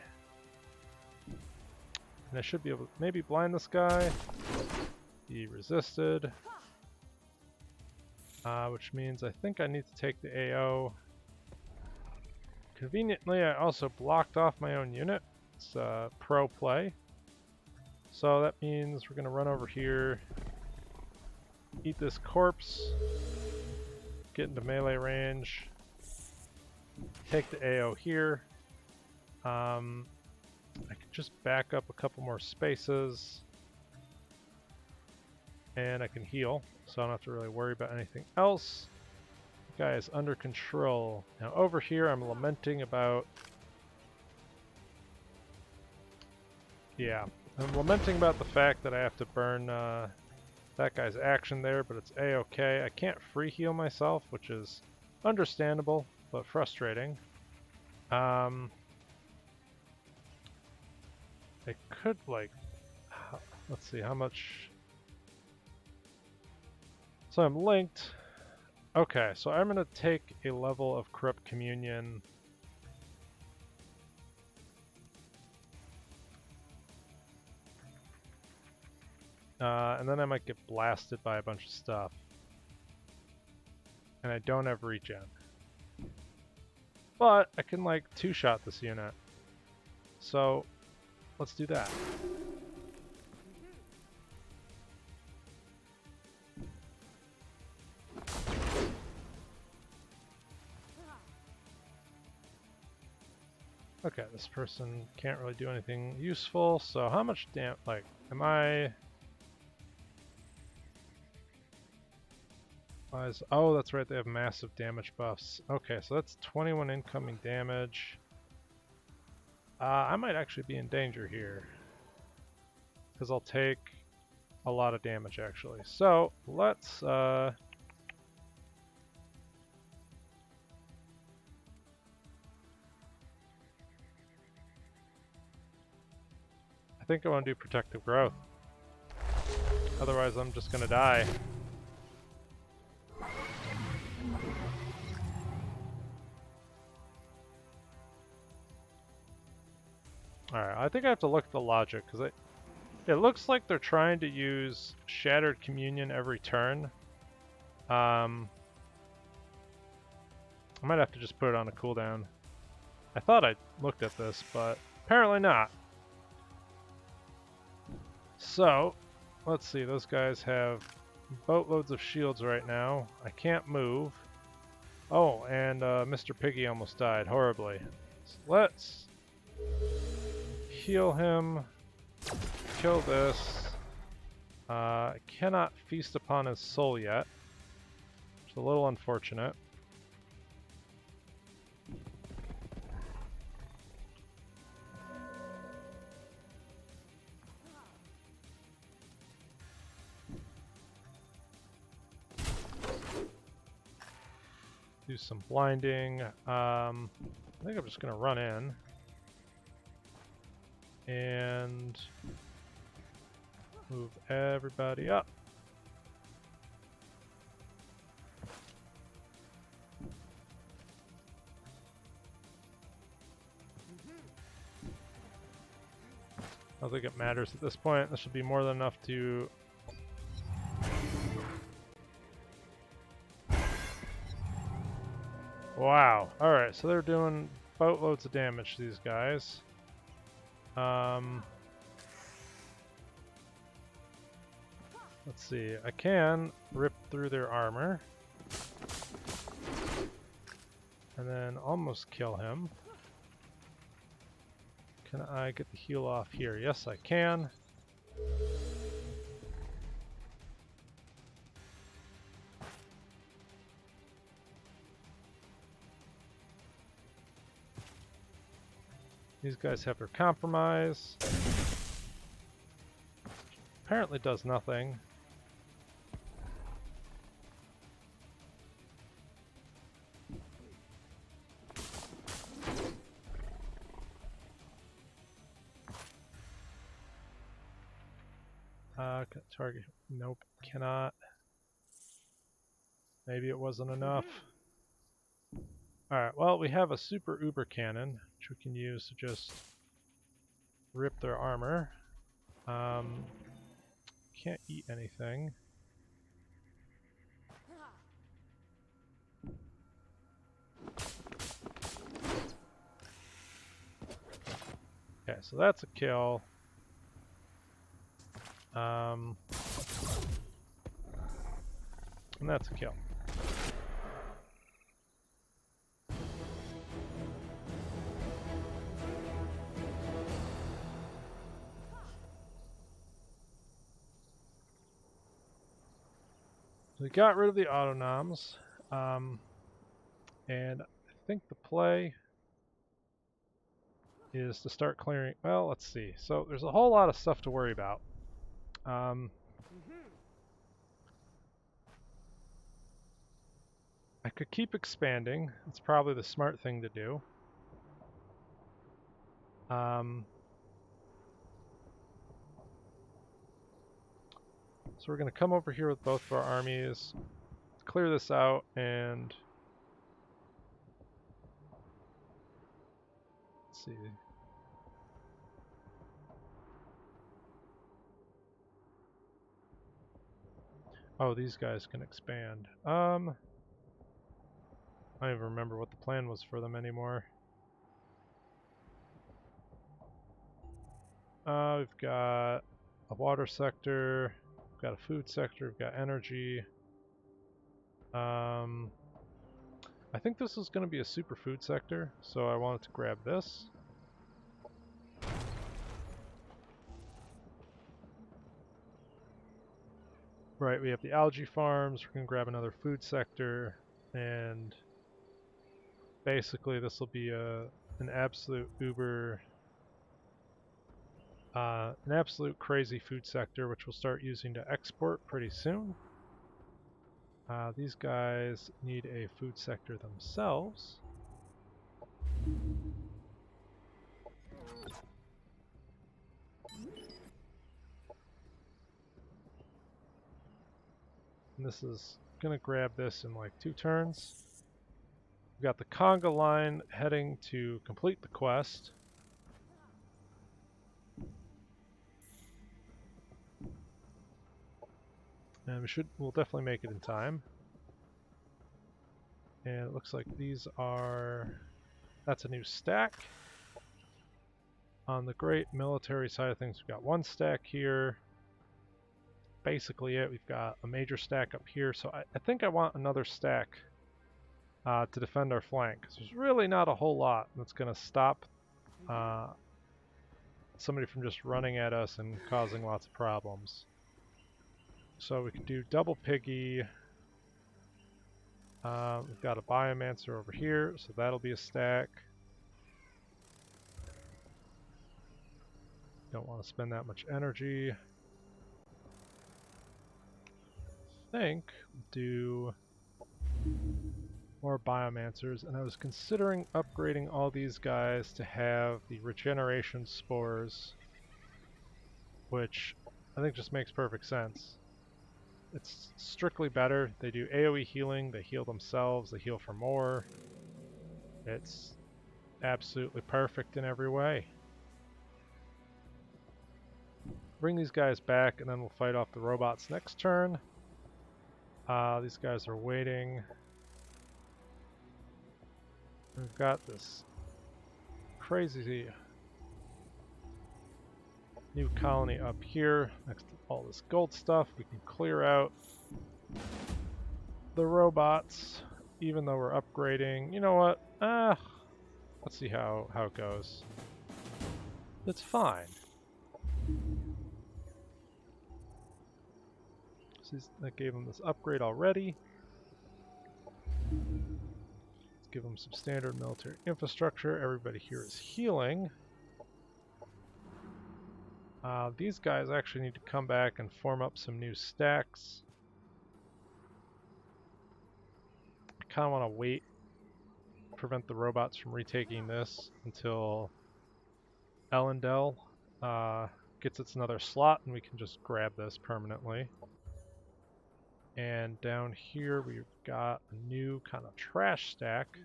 And I should be able to maybe blind this guy. He resisted. Which means I think I need to take the AO. Conveniently, I also blocked off my own unit. It's pro play. So that means we're going to run over here, eat this corpse, get into melee range, take the AO here. I could just back up a couple more spaces, and I can heal, so I don't have to really worry about anything else. The guy is under control. Now over here I'm lamenting about... Yeah, I'm lamenting about the fact that I have to burn that guy's action there, but it's A-okay. I can't free heal myself, which is understandable, but frustrating. I could, like... Let's see, how much... So I'm linked. Okay, so I'm going to take a level of Corrupt Communion. And then I might get blasted by a bunch of stuff. and I don't have regen. But I can like two-shot this unit. So let's do that. Okay, this person can't really do anything useful, so how much am I... Oh, that's right, they have massive damage buffs. Okay, so that's 21 incoming damage. I might actually be in danger here, because I'll take a lot of damage, actually. So, let's... I think I want to do Protective Growth. Otherwise, I'm just going to die. Alright, I think I have to look at the logic, because it looks like they're trying to use Shattered Communion every turn. I might have to just put it on a cooldown. I thought I looked at this, but apparently not. So, let's see, those guys have boatloads of shields right now. I can't move. Oh, and Mr. Piggy almost died horribly. So let's heal him, kill this. I cannot feast upon his soul yet, which is a little unfortunate. Do some blinding. I think I'm just going to run in and move everybody up. I don't think it matters at this point. This should be more than enough to... Wow. Alright, so they're doing boatloads of damage to these guys. Let's see. I can rip through their armor. And then almost kill him. Can I get the heal off here? Yes, I can. These guys have their compromise. Apparently does nothing. Target. Nope, cannot. Maybe it wasn't enough. Alright, well, we have a super uber cannon, which we can use to just rip their armor. Can't eat anything. Okay, so that's a kill. And that's a kill. So we got rid of the autonoms. And I think the play is to start clearing... Well, let's see. So there's a whole lot of stuff to worry about. I could keep expanding. It's probably the smart thing to do. So we're going to come over here with both of our armies, clear this out, and let's see. Oh, these guys can expand. I don't even remember what the plan was for them anymore. We've got a water sector, we've got a food sector, we've got energy. I think this is going to be a superfood sector, so I wanted to grab this. Right, we have the algae farms, we're going to grab another food sector, and basically this will be an absolute an absolute crazy food sector, which we'll start using to export pretty soon. These guys need a food sector themselves. And this is going to grab this in like 2 turns. We've got the conga line heading to complete the quest. And we'll definitely make it in time. And it looks like that's a new stack. On the great military side of things, we've got 1 stack here. Basically it. We've got a major stack up here, so I think I want another stack to defend our flank, because there's really not a whole lot that's going to stop somebody from just running at us and causing lots of problems. So we can do double piggy. We've got a biomancer over here, so that'll be a stack. Don't want to spend that much energy. I think we'll do more biomancers, and I was considering upgrading all these guys to have the regeneration spores, which I think just makes perfect sense. It's strictly better. They do AoE healing, they heal themselves, they heal for more. It's absolutely perfect in every way. Bring these guys back, and then we'll fight off the robots next turn. These guys are waiting. We've got this crazy new colony up here next to all this gold stuff. We can clear out the robots even though we're upgrading. You know what? Let's see how it goes. It's fine. So that gave them this upgrade already. Let's give them some standard military infrastructure. Everybody here is healing. These guys actually need to come back and form up some new stacks. I kind of want to wait, prevent the robots from retaking this until Elendel gets its another slot, and we can just grab this permanently. And down here we've got a new kind of trash stack.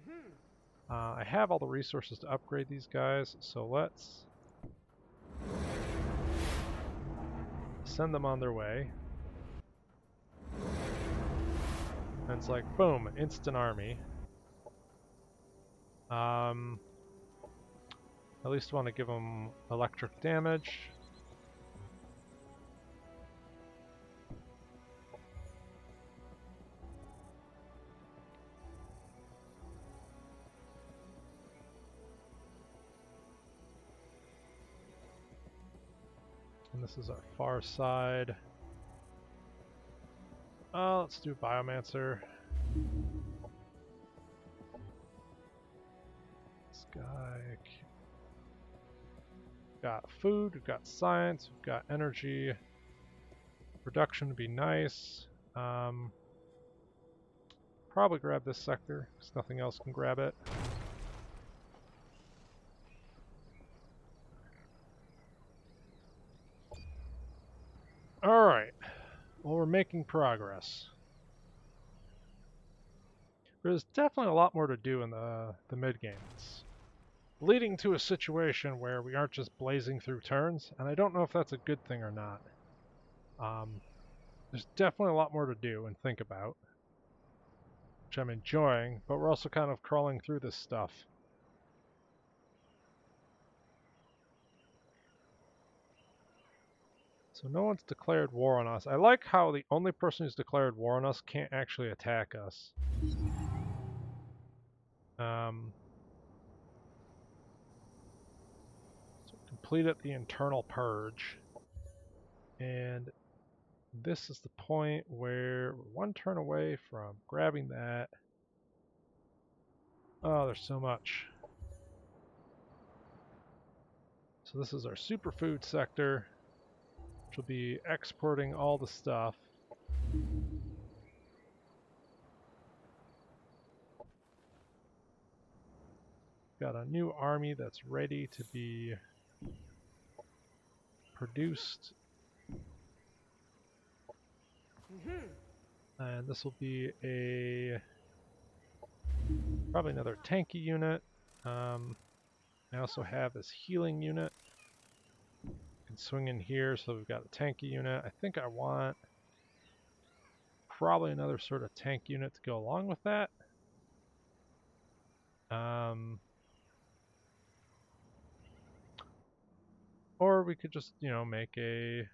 I have all the resources to upgrade these guys, so let's send them on their way. And it's like, boom, an instant army. At least want to give them electric damage. And this is our far side. Let's do Biomancer. This guy. We've got food, we've got science, we've got energy. Production would be nice. Probably grab this sector, because nothing else can grab it. Alright. Well, we're making progress. There's definitely a lot more to do in the mid-game. It's leading to a situation where we aren't just blazing through turns, and I don't know if that's a good thing or not. There's definitely a lot more to do and think about, which I'm enjoying, but we're also kind of crawling through this stuff. So no one's declared war on us. I like how the only person who's declared war on us can't actually attack us. So completed the internal purge. And this is the point where we're one turn away from grabbing that. Oh, there's so much. So this is our superfood sector, which will be exporting all the stuff. Got a new army that's ready to be produced. And this will be probably another tanky unit. I also have this healing unit. I can swing in here, so we've got a tanky unit. I think I want probably another sort of tank unit to go along with that. Or we could just, make a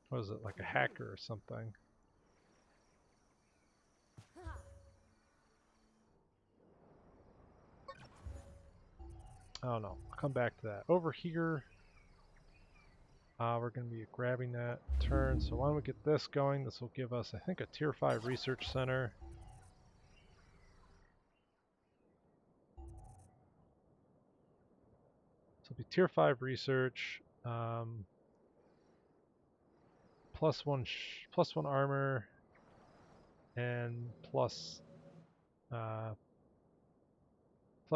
what is it, like a hacker or something. I don't know. I'll come back to that. Over here, we're going to be grabbing that turn. So why don't we get this going? This will give us, I think, a Tier 5 research center. So it'll be Tier 5 research, plus one armor, and plus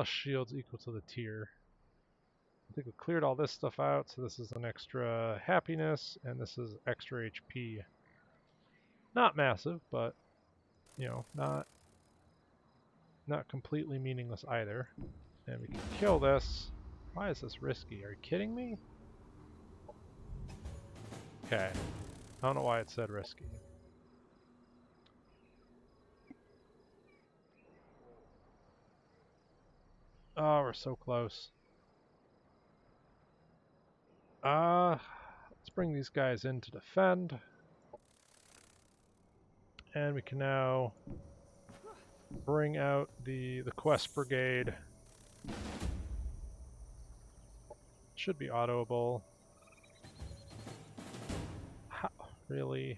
shields equal to the tier. I think we cleared all this stuff out, so this is an extra happiness, and this is extra HP. Not massive, but, not completely meaningless either. And we can kill this. Why is this risky? Are you kidding me? Okay. I don't know why it said risky. Oh, we're so close. Let's bring these guys in to defend. And we can now bring out the quest brigade. Should be autoable. How? Really?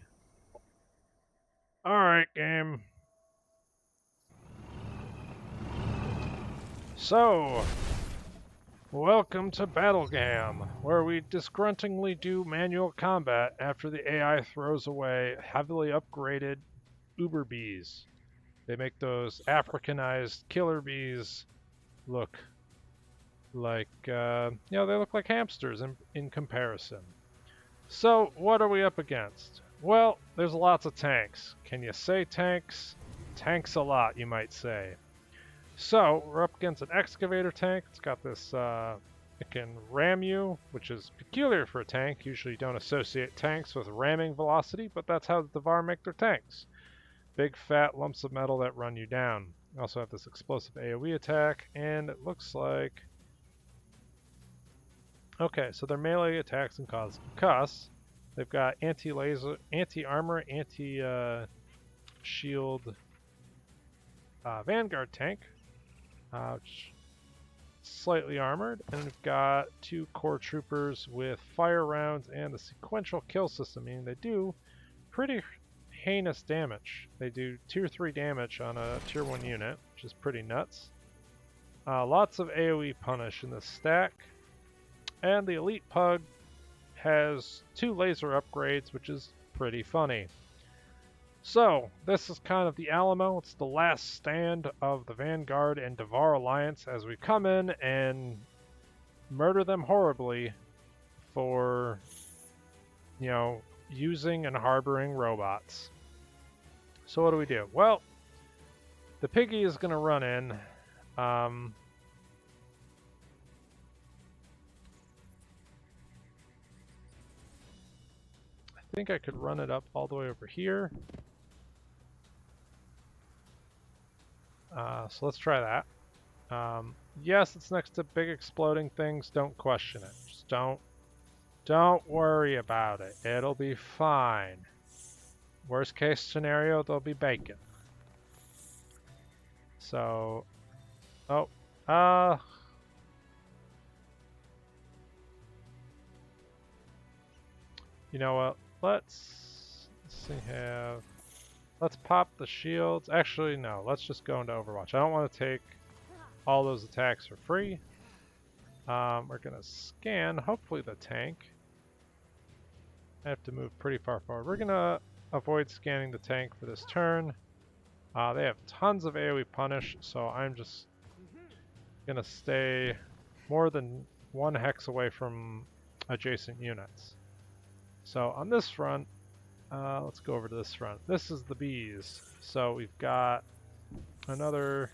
Alright, game. So, welcome to Battlegam, where we disgruntlingly do manual combat after the AI throws away heavily upgraded Uber bees. They make those Africanized killer bees look like, they look like hamsters in comparison. So, what are we up against? Well, there's lots of tanks. Can you say tanks? Tanks a lot, you might say. So, we're up against an excavator tank. It's got this, it can ram you, which is peculiar for a tank. Usually you don't associate tanks with ramming velocity, but that's how the Devar make their tanks. Big fat lumps of metal that run you down. We also have this explosive AoE attack, and it looks like... Okay, so their melee attacks and cause concuss. They've got anti-laser, anti-armor, anti-shield Vanguard tank, which slightly armored, and we've got 2 core troopers with fire rounds and the sequential kill system, meaning they do pretty heinous damage. They do tier 3 damage on a tier 1 unit, which is pretty nuts. Lots of AoE punish in the stack, and the elite pug has 2 laser upgrades, which is pretty funny. So, this is kind of the Alamo. It's the last stand of the Vanguard and Devar Alliance as we come in and murder them horribly for, using and harboring robots. So what do? Well, the piggy is going to run in. I think I could run it up all the way over here. So let's try that. Yes, it's next to big exploding things. Don't question it. Just don't worry about it. It'll be fine. Worst case scenario, there'll be bacon. So, oh, you know what? Let's let's pop the shields. Actually, no. Let's just go into Overwatch. I don't want to take all those attacks for free. We're gonna scan, hopefully, the tank. I have to move pretty far forward. We're gonna avoid scanning the tank for this turn. They have tons of AoE punish, so I'm just gonna stay more than 1 hex away from adjacent units. So on this front, let's go over to this front. This is the bees. So we've got another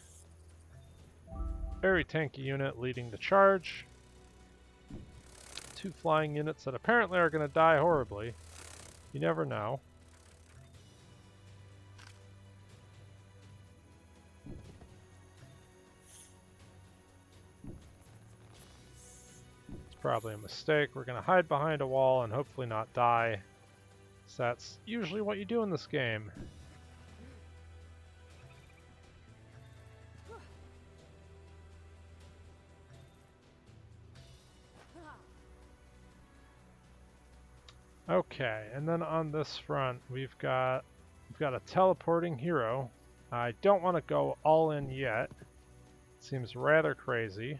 very tanky unit leading the charge. 2 flying units that apparently are going to die horribly. You never know. It's probably a mistake. We're going to hide behind a wall and hopefully not die. So that's usually what you do in this game. Okay, and then on this front, we've got a teleporting hero. I don't want to go all in yet. Seems rather crazy.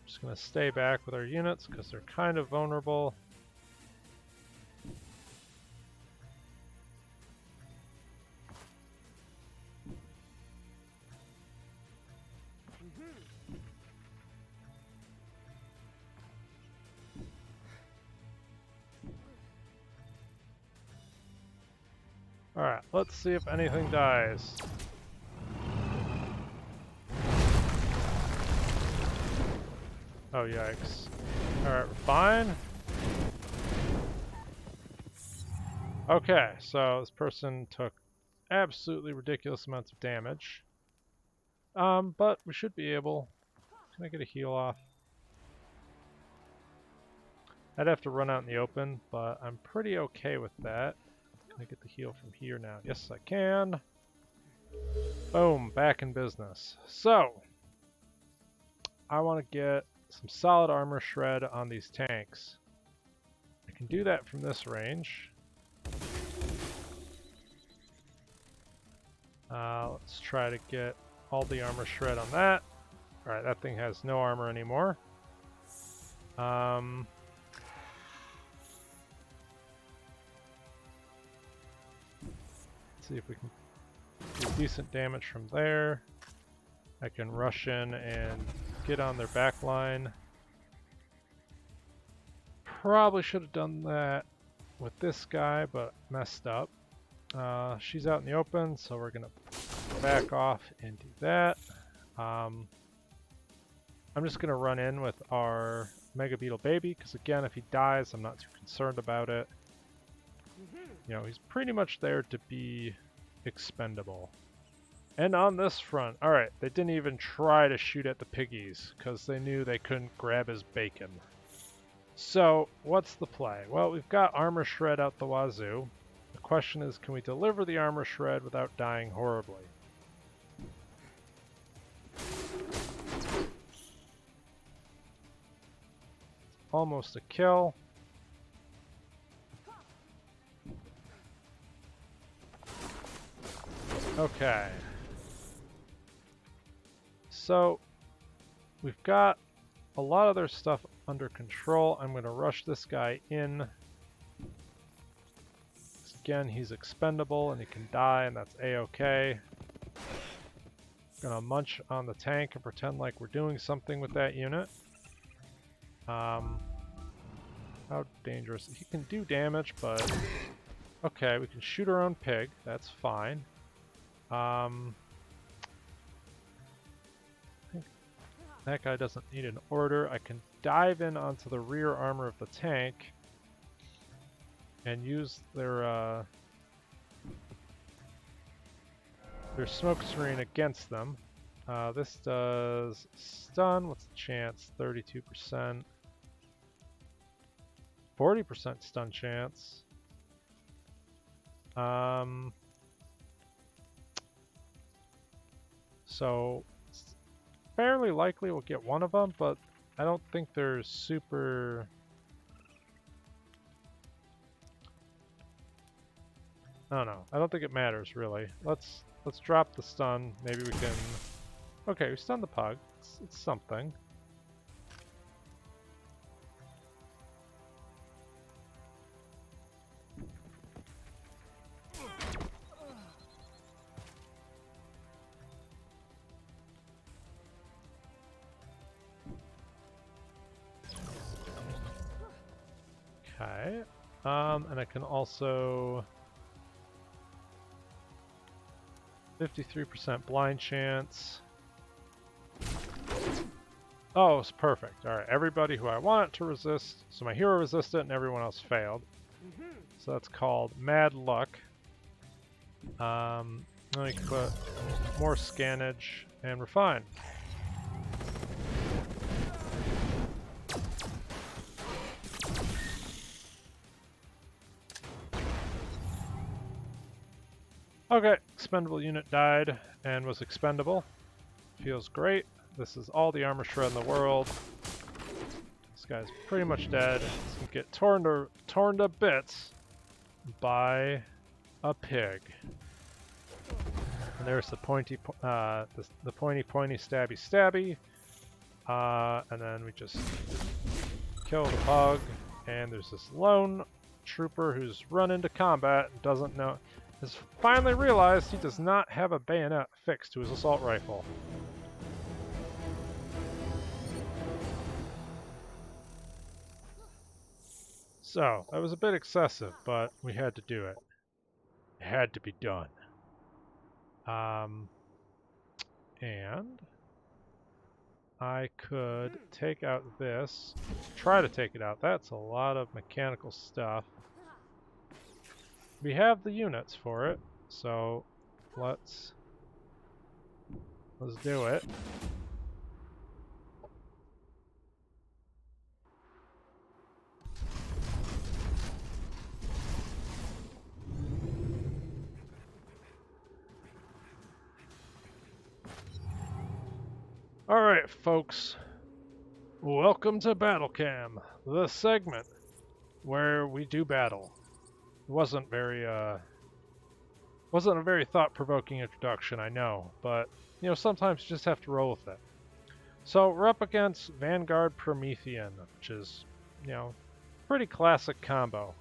Just gonna stay back with our units because they're kind of vulnerable. Alright, let's see if anything dies. Oh, yikes. Alright, we're fine. Okay, so this person took absolutely ridiculous amounts of damage. But we should be able... Can I get a heal off? I'd have to run out in the open, but I'm pretty okay with that. Can I get the heal from here now? Yes, I can. Boom, back in business. So, I want to get some solid armor shred on these tanks. I can do that from this range. Let's try to get all the armor shred on that. Alright, that thing has no armor anymore. Let's see if we can do decent damage from there. I can rush in and get on their back line. Probably should have done that with this guy, but messed up. She's out in the open, so we're gonna back off and do that. I'm just gonna run in with our Mega Beetle baby, because again, if he dies, I'm not too concerned about it. You know, he's pretty much there to be expendable. And on this front, alright, they didn't even try to shoot at the piggies, because they knew they couldn't grab his bacon. So, what's the play? Well, we've got armor shred out the wazoo. The question is, can we deliver the armor shred without dying horribly? Almost a kill. Okay. So, we've got a lot of their stuff under control. I'm going to rush this guy in. Again, he's expendable and he can die, and that's a-okay. Gonna munch on the tank and pretend like we're doing something with that unit. How dangerous? He can do damage, but okay, we can shoot our own pig. That's fine. That guy doesn't need an order. I can dive in onto the rear armor of the tank and use their smoke screen against them. This does stun. What's the chance? 32%. 40% stun chance. So it's fairly likely we'll get one of them, but I don't think they're super... I don't know. I don't think it matters really. Let's drop the stun. Maybe we can... Okay, we stunned the pug. It's something. Okay. And I can also... 53% blind chance. Oh, it's perfect. Alright, everybody who I want it to resist. So my hero resisted and everyone else failed. So that's called Mad Luck. Then we can put more scannage and we're fine. Okay, expendable unit died and was expendable. Feels great. This is all the armor shred in the world. This guy's pretty much dead. He's gonna get torn to bits by a pig. And there's the pointy stabby. And then we just kill the pug. And there's this lone trooper who's run into combat and doesn't know. Has finally realized he does not have a bayonet fixed to his assault rifle. So, that was a bit excessive, but we had to do it. It had to be done. And I could take out this, try to take it out. That's a lot of mechanical stuff. We have the units for it, so let's do it. Alright, folks. Welcome to Battle Cam, the segment where we do battle. It wasn't a very thought-provoking introduction, I know, but you know, sometimes you just have to roll with it. So we're up against Vanguard Promethean, which is, you know, pretty classic combo.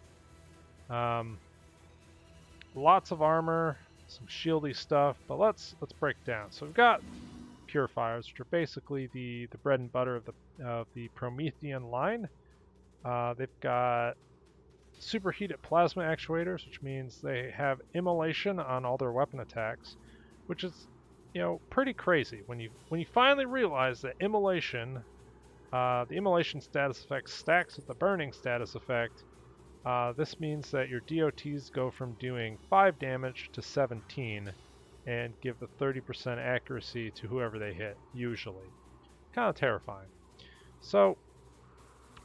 Lots of armor, some shieldy stuff, but let's break down. So we've got purifiers, which are basically the bread and butter of the Promethean line. They've got superheated plasma actuators, which means they have immolation on all their weapon attacks, which is, you know, pretty crazy when you finally realize that immolation, the immolation status effect stacks with the burning status effect. This means that your DOTs go from doing 5 damage to 17 and give the 30% accuracy to whoever they hit, usually. Kind of terrifying. So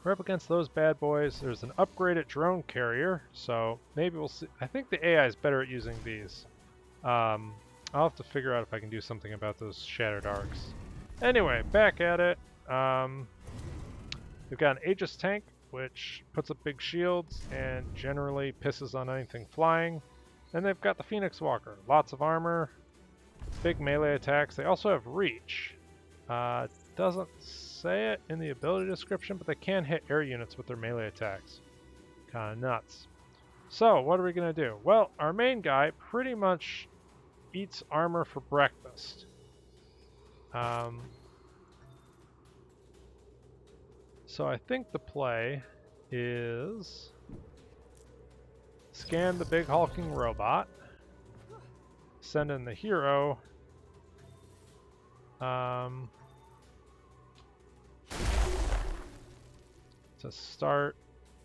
we're up against those bad boys. There's an upgraded drone carrier, so maybe we'll see. I think the AI is better at using these. I'll have to figure out if I can do something about those shattered arcs. Anyway, back at it. We've got an Aegis tank, which puts up big shields and generally pisses on anything flying. Then they've got the Phoenix Walker. Lots of armor, big melee attacks. They also have reach. Doesn't say it in the ability description, but they can hit air units with their melee attacks. Kinda nuts. So, what are we gonna do? Well, our main guy pretty much eats armor for breakfast. So I think the play is scan the big hulking robot, send in the hero. To start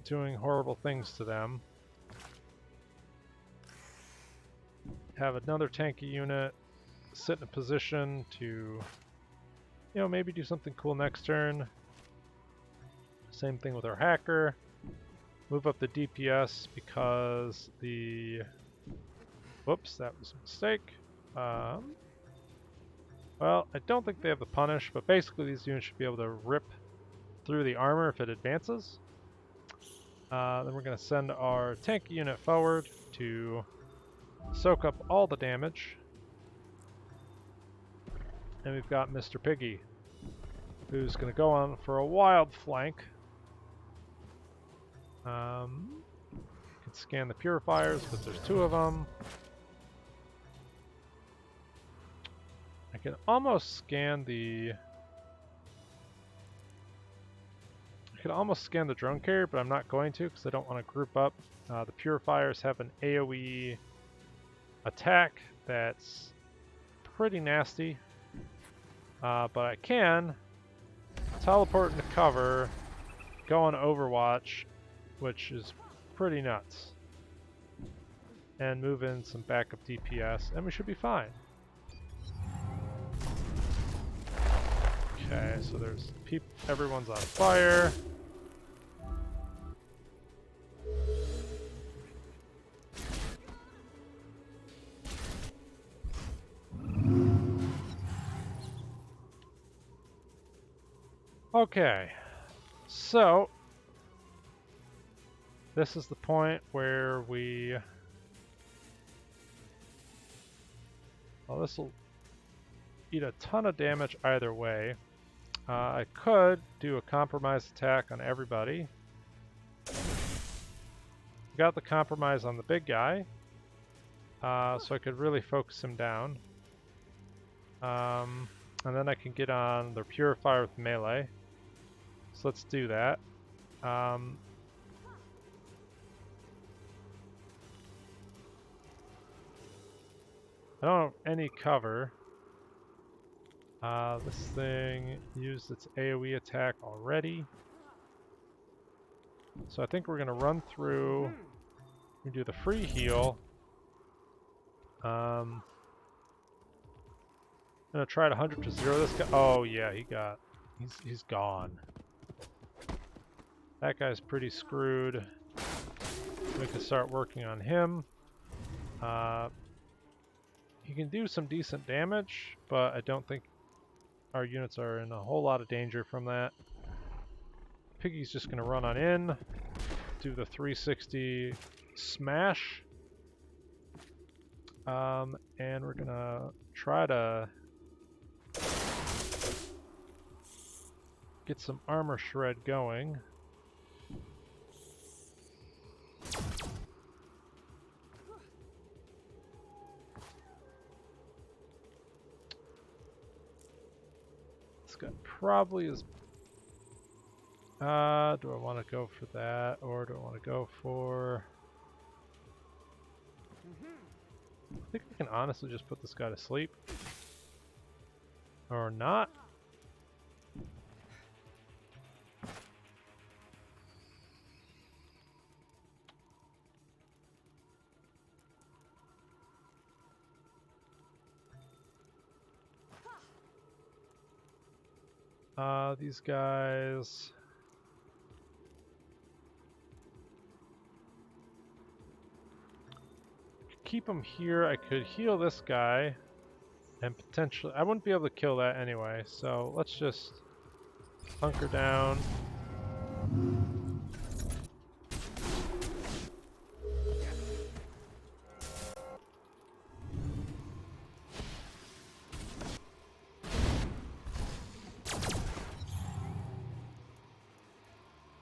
doing horrible things to them. Have another tanky unit sit in a position to, you know, maybe do something cool next turn. Same thing with our hacker. Move up the DPS because the... Whoops, that was a mistake. Well, I don't think they have the punish, but basically these units should be able to rip through the armor if it advances. Then we're going to send our tank unit forward to soak up all the damage. And we've got Mr. Piggy, who's going to go on for a wild flank. You can scan the purifiers, but there's 2 of them. I can almost scan the... drone carrier, but I'm not going to because I don't want to group up. The purifiers have an AoE attack that's pretty nasty, but I can teleport into cover, go on Overwatch, which is pretty nuts, and move in some backup DPS, and we should be fine. Okay, so there's everyone's on fire. Okay, so this is the point where we... Well, this will eat a ton of damage either way. I could do a compromise attack on everybody. Got the compromise on the big guy, so I could really focus him down. And then I can get on their purifier with melee. So let's do that. I don't have any cover. This thing used its AoE attack already. So I think we're going to run through and do the free heal. I'm going to try to 100 to 0 this guy. Oh yeah, he's gone. That guy's pretty screwed. We can start working on him. He can do some decent damage, but I don't think our units are in a whole lot of danger from that. Piggy's just going to run on in, do the 360 smash, and we're going to try to get some armor shred going. This guy probably is... do I want to go for that, or do I want to go for... I think I can honestly just put this guy to sleep. Or not. These guys... keep them here. I could heal this guy and potentially... I wouldn't be able to kill that anyway, so let's just hunker down.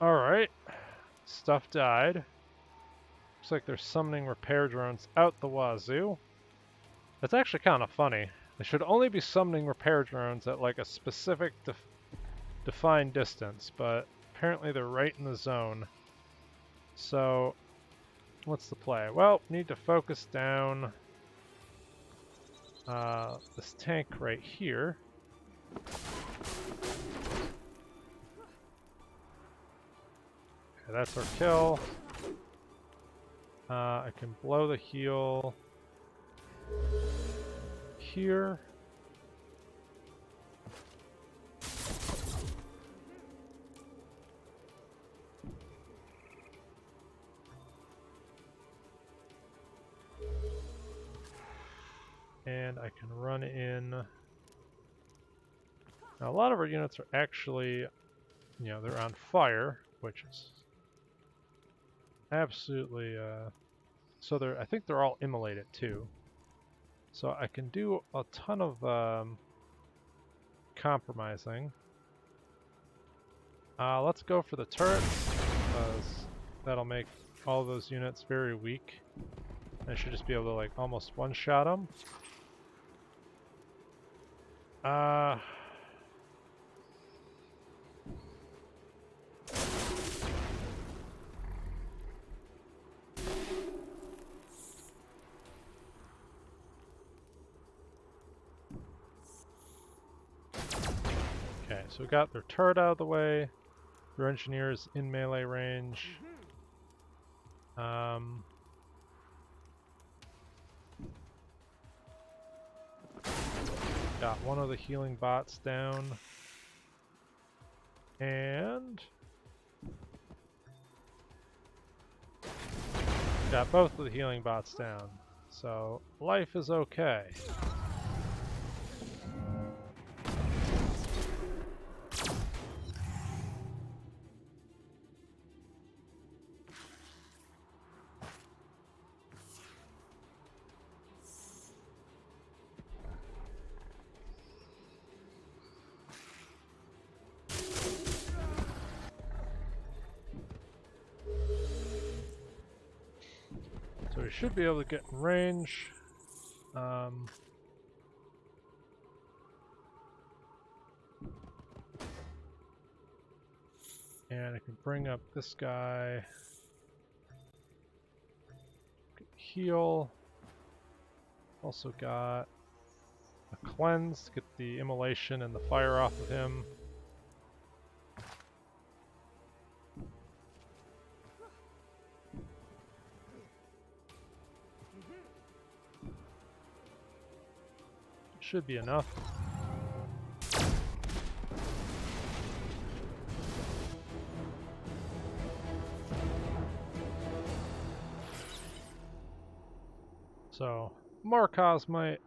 Alright, stuff died. Looks like they're summoning repair drones out the wazoo. That's actually kind of funny. They should only be summoning repair drones at like a specific defined distance, but apparently they're right in the zone. So, what's the play? Well, need to focus down this tank right here. Okay, that's our kill. I can blow the heal here. And I can run in. Now, a lot of our units are actually, you know, they're on fire, which is absolutely, so they're, I think they're all immolated too. So I can do a ton of compromising. Let's go for the turrets, because that'll make all those units very weak. I should just be able to like almost one-shot them. Okay, so we got their turret out of the way. Their engineers in melee range. Got one of the healing bots down. And got both of the healing bots down. So life is okay. So we should be able to get in range. And I can bring up this guy. Heal. Also got a cleanse to get the immolation and the fire off of him. Should be enough. So, more Cosmite,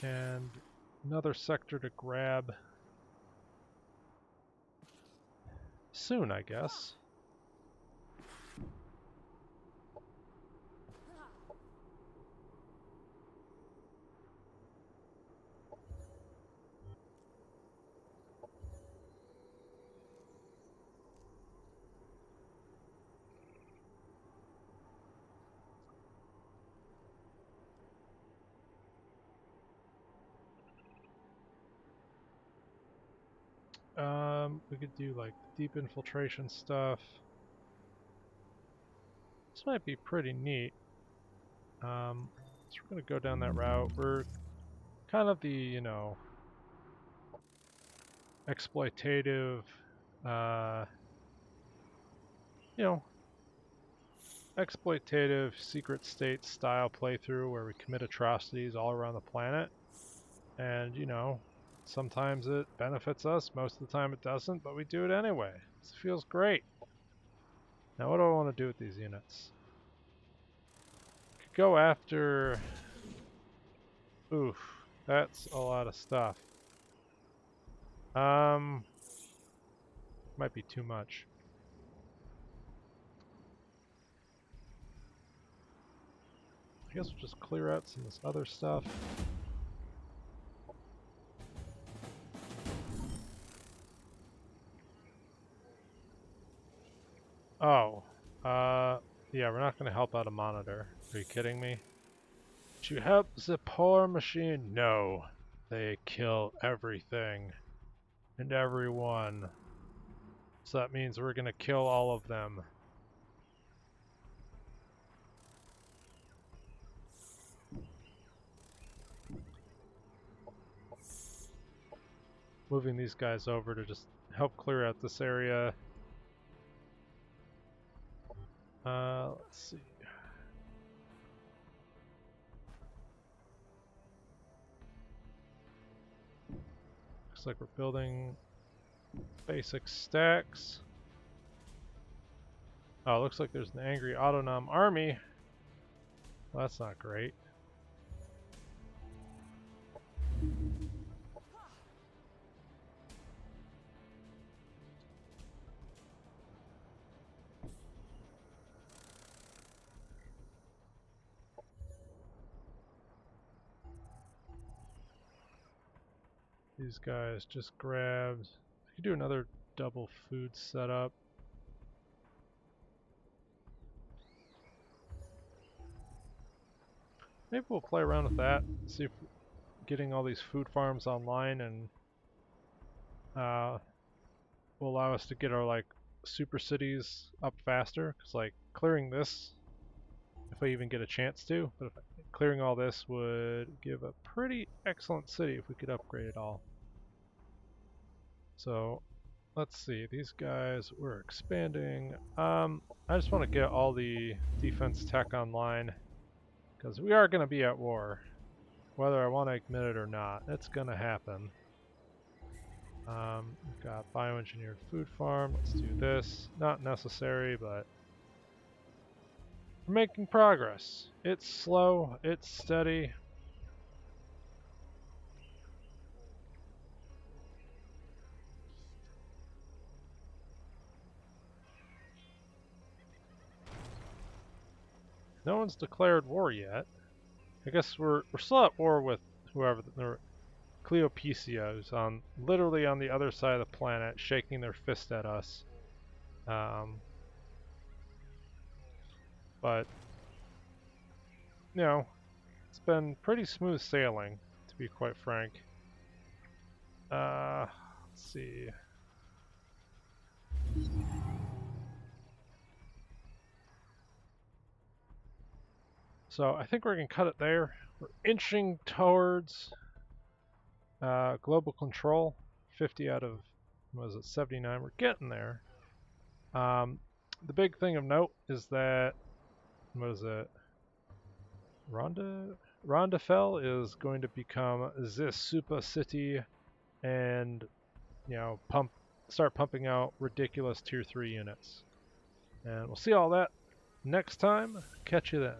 and another sector to grab soon, I guess. We could do like deep infiltration stuff. This might be pretty neat. So we're gonna go down that route. We're kind of the, you know, exploitative, you know, exploitative secret state style playthrough where we commit atrocities all around the planet. And, you know, sometimes it benefits us, most of the time it doesn't, but we do it anyway. This feels great. Now what do I want to do with these units? Could go after... Oof, that's a lot of stuff. Might be too much. I guess we'll just clear out some of this other stuff. Oh, yeah, we're not going to help out a monitor. Are you kidding me? To help the poor machine? No. They kill everything and everyone. So that means we're going to kill all of them. moving these guys over to just help clear out this area. Let's see. Looks like we're building basic stacks. Oh, looks like there's an angry Autonom army. Well, that's not great. These guys just grabbed. I could do another double food setup. Maybe we'll play around with that, see if getting all these food farms online and will allow us to get our like super cities up faster. Cause like clearing this, if I even get a chance to, but clearing all this would give a pretty excellent city if we could upgrade it all. So let's see, these guys, we're expanding. I just want to get all the defense tech online because we are going to be at war. Whether I want to admit it or not, it's going to happen. We've got bioengineered food farm. Let's do this. Not necessary, but we're making progress. It's slow, it's steady. No one's declared war yet. I guess we're still at war with whoever the Cleopicios on literally on the other side of the planet, shaking their fist at us. But you know, it's been pretty smooth sailing, to be quite frank. Let's see. So I think we're gonna cut it there. We're inching towards global control. 50 out of, what was it, 79. We're getting there. The big thing of note is that, what is it? Rondafel is going to become this super city, and you know, start pumping out ridiculous tier 3 units. And we'll see all that next time. Catch you then.